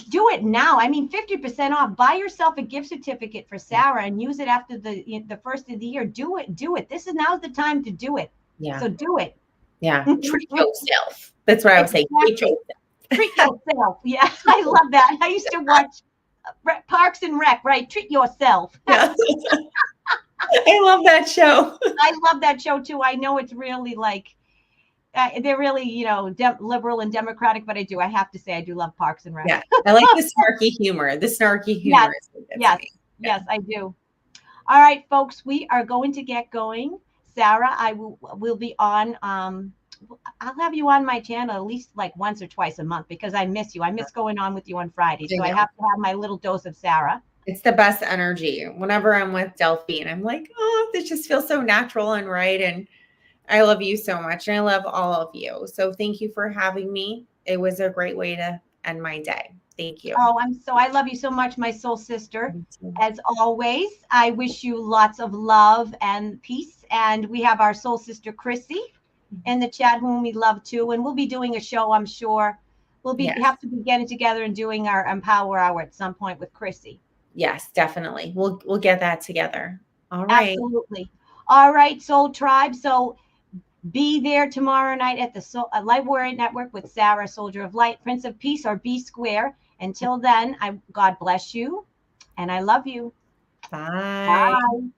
Speaker 1: do it now. I mean, 50% off. Buy yourself a gift certificate for Sara and use it after the first of the year. Do it. Now's the time to do it.
Speaker 2: Yeah.
Speaker 1: So do it.
Speaker 2: Yeah. Treat yourself. That's what I would say. Treat yourself.
Speaker 1: Treat yourself. Yeah, I love that. I used to watch Parks and Rec, right? Treat yourself.
Speaker 2: Yeah. I love that show.
Speaker 1: I love that show too. I know it's really they're really, liberal and democratic, but I have to say I do love Parks and Rec.
Speaker 2: Yeah, I like the snarky humor.
Speaker 1: Yes, I do. All right, folks, we are going to get going. Sarah, I will be on. I'll have you on my channel at least like once or twice a month because I miss you. I miss going on with you on Fridays.
Speaker 2: I
Speaker 1: So I
Speaker 2: know.
Speaker 1: have to have my little dose of Sarah.
Speaker 2: It's the best energy. Whenever I'm with Delphine, I'm like, oh, this just feels so natural and right. And I love you so much. And I love all of you. So thank you for having me. It was a great way to end my day. Thank you.
Speaker 1: Oh, I love you so much, my soul sister. As always, I wish you lots of love and peace. And we have our soul sister Chrissy in the chat, whom we love too. And we'll be doing a show, I'm sure.
Speaker 2: Yes.
Speaker 1: Have to be getting together and doing our Empower Hour at some point with Chrissy.
Speaker 2: Yes, definitely. We'll get that together. All right.
Speaker 1: Absolutely. All right, Soul Tribe. So be there tomorrow night at the Light Warrior Network with Sarah, Soldier of Light, Prince of Peace, or B Square. Until then, God bless you, and I love you.
Speaker 2: Bye.
Speaker 1: Bye.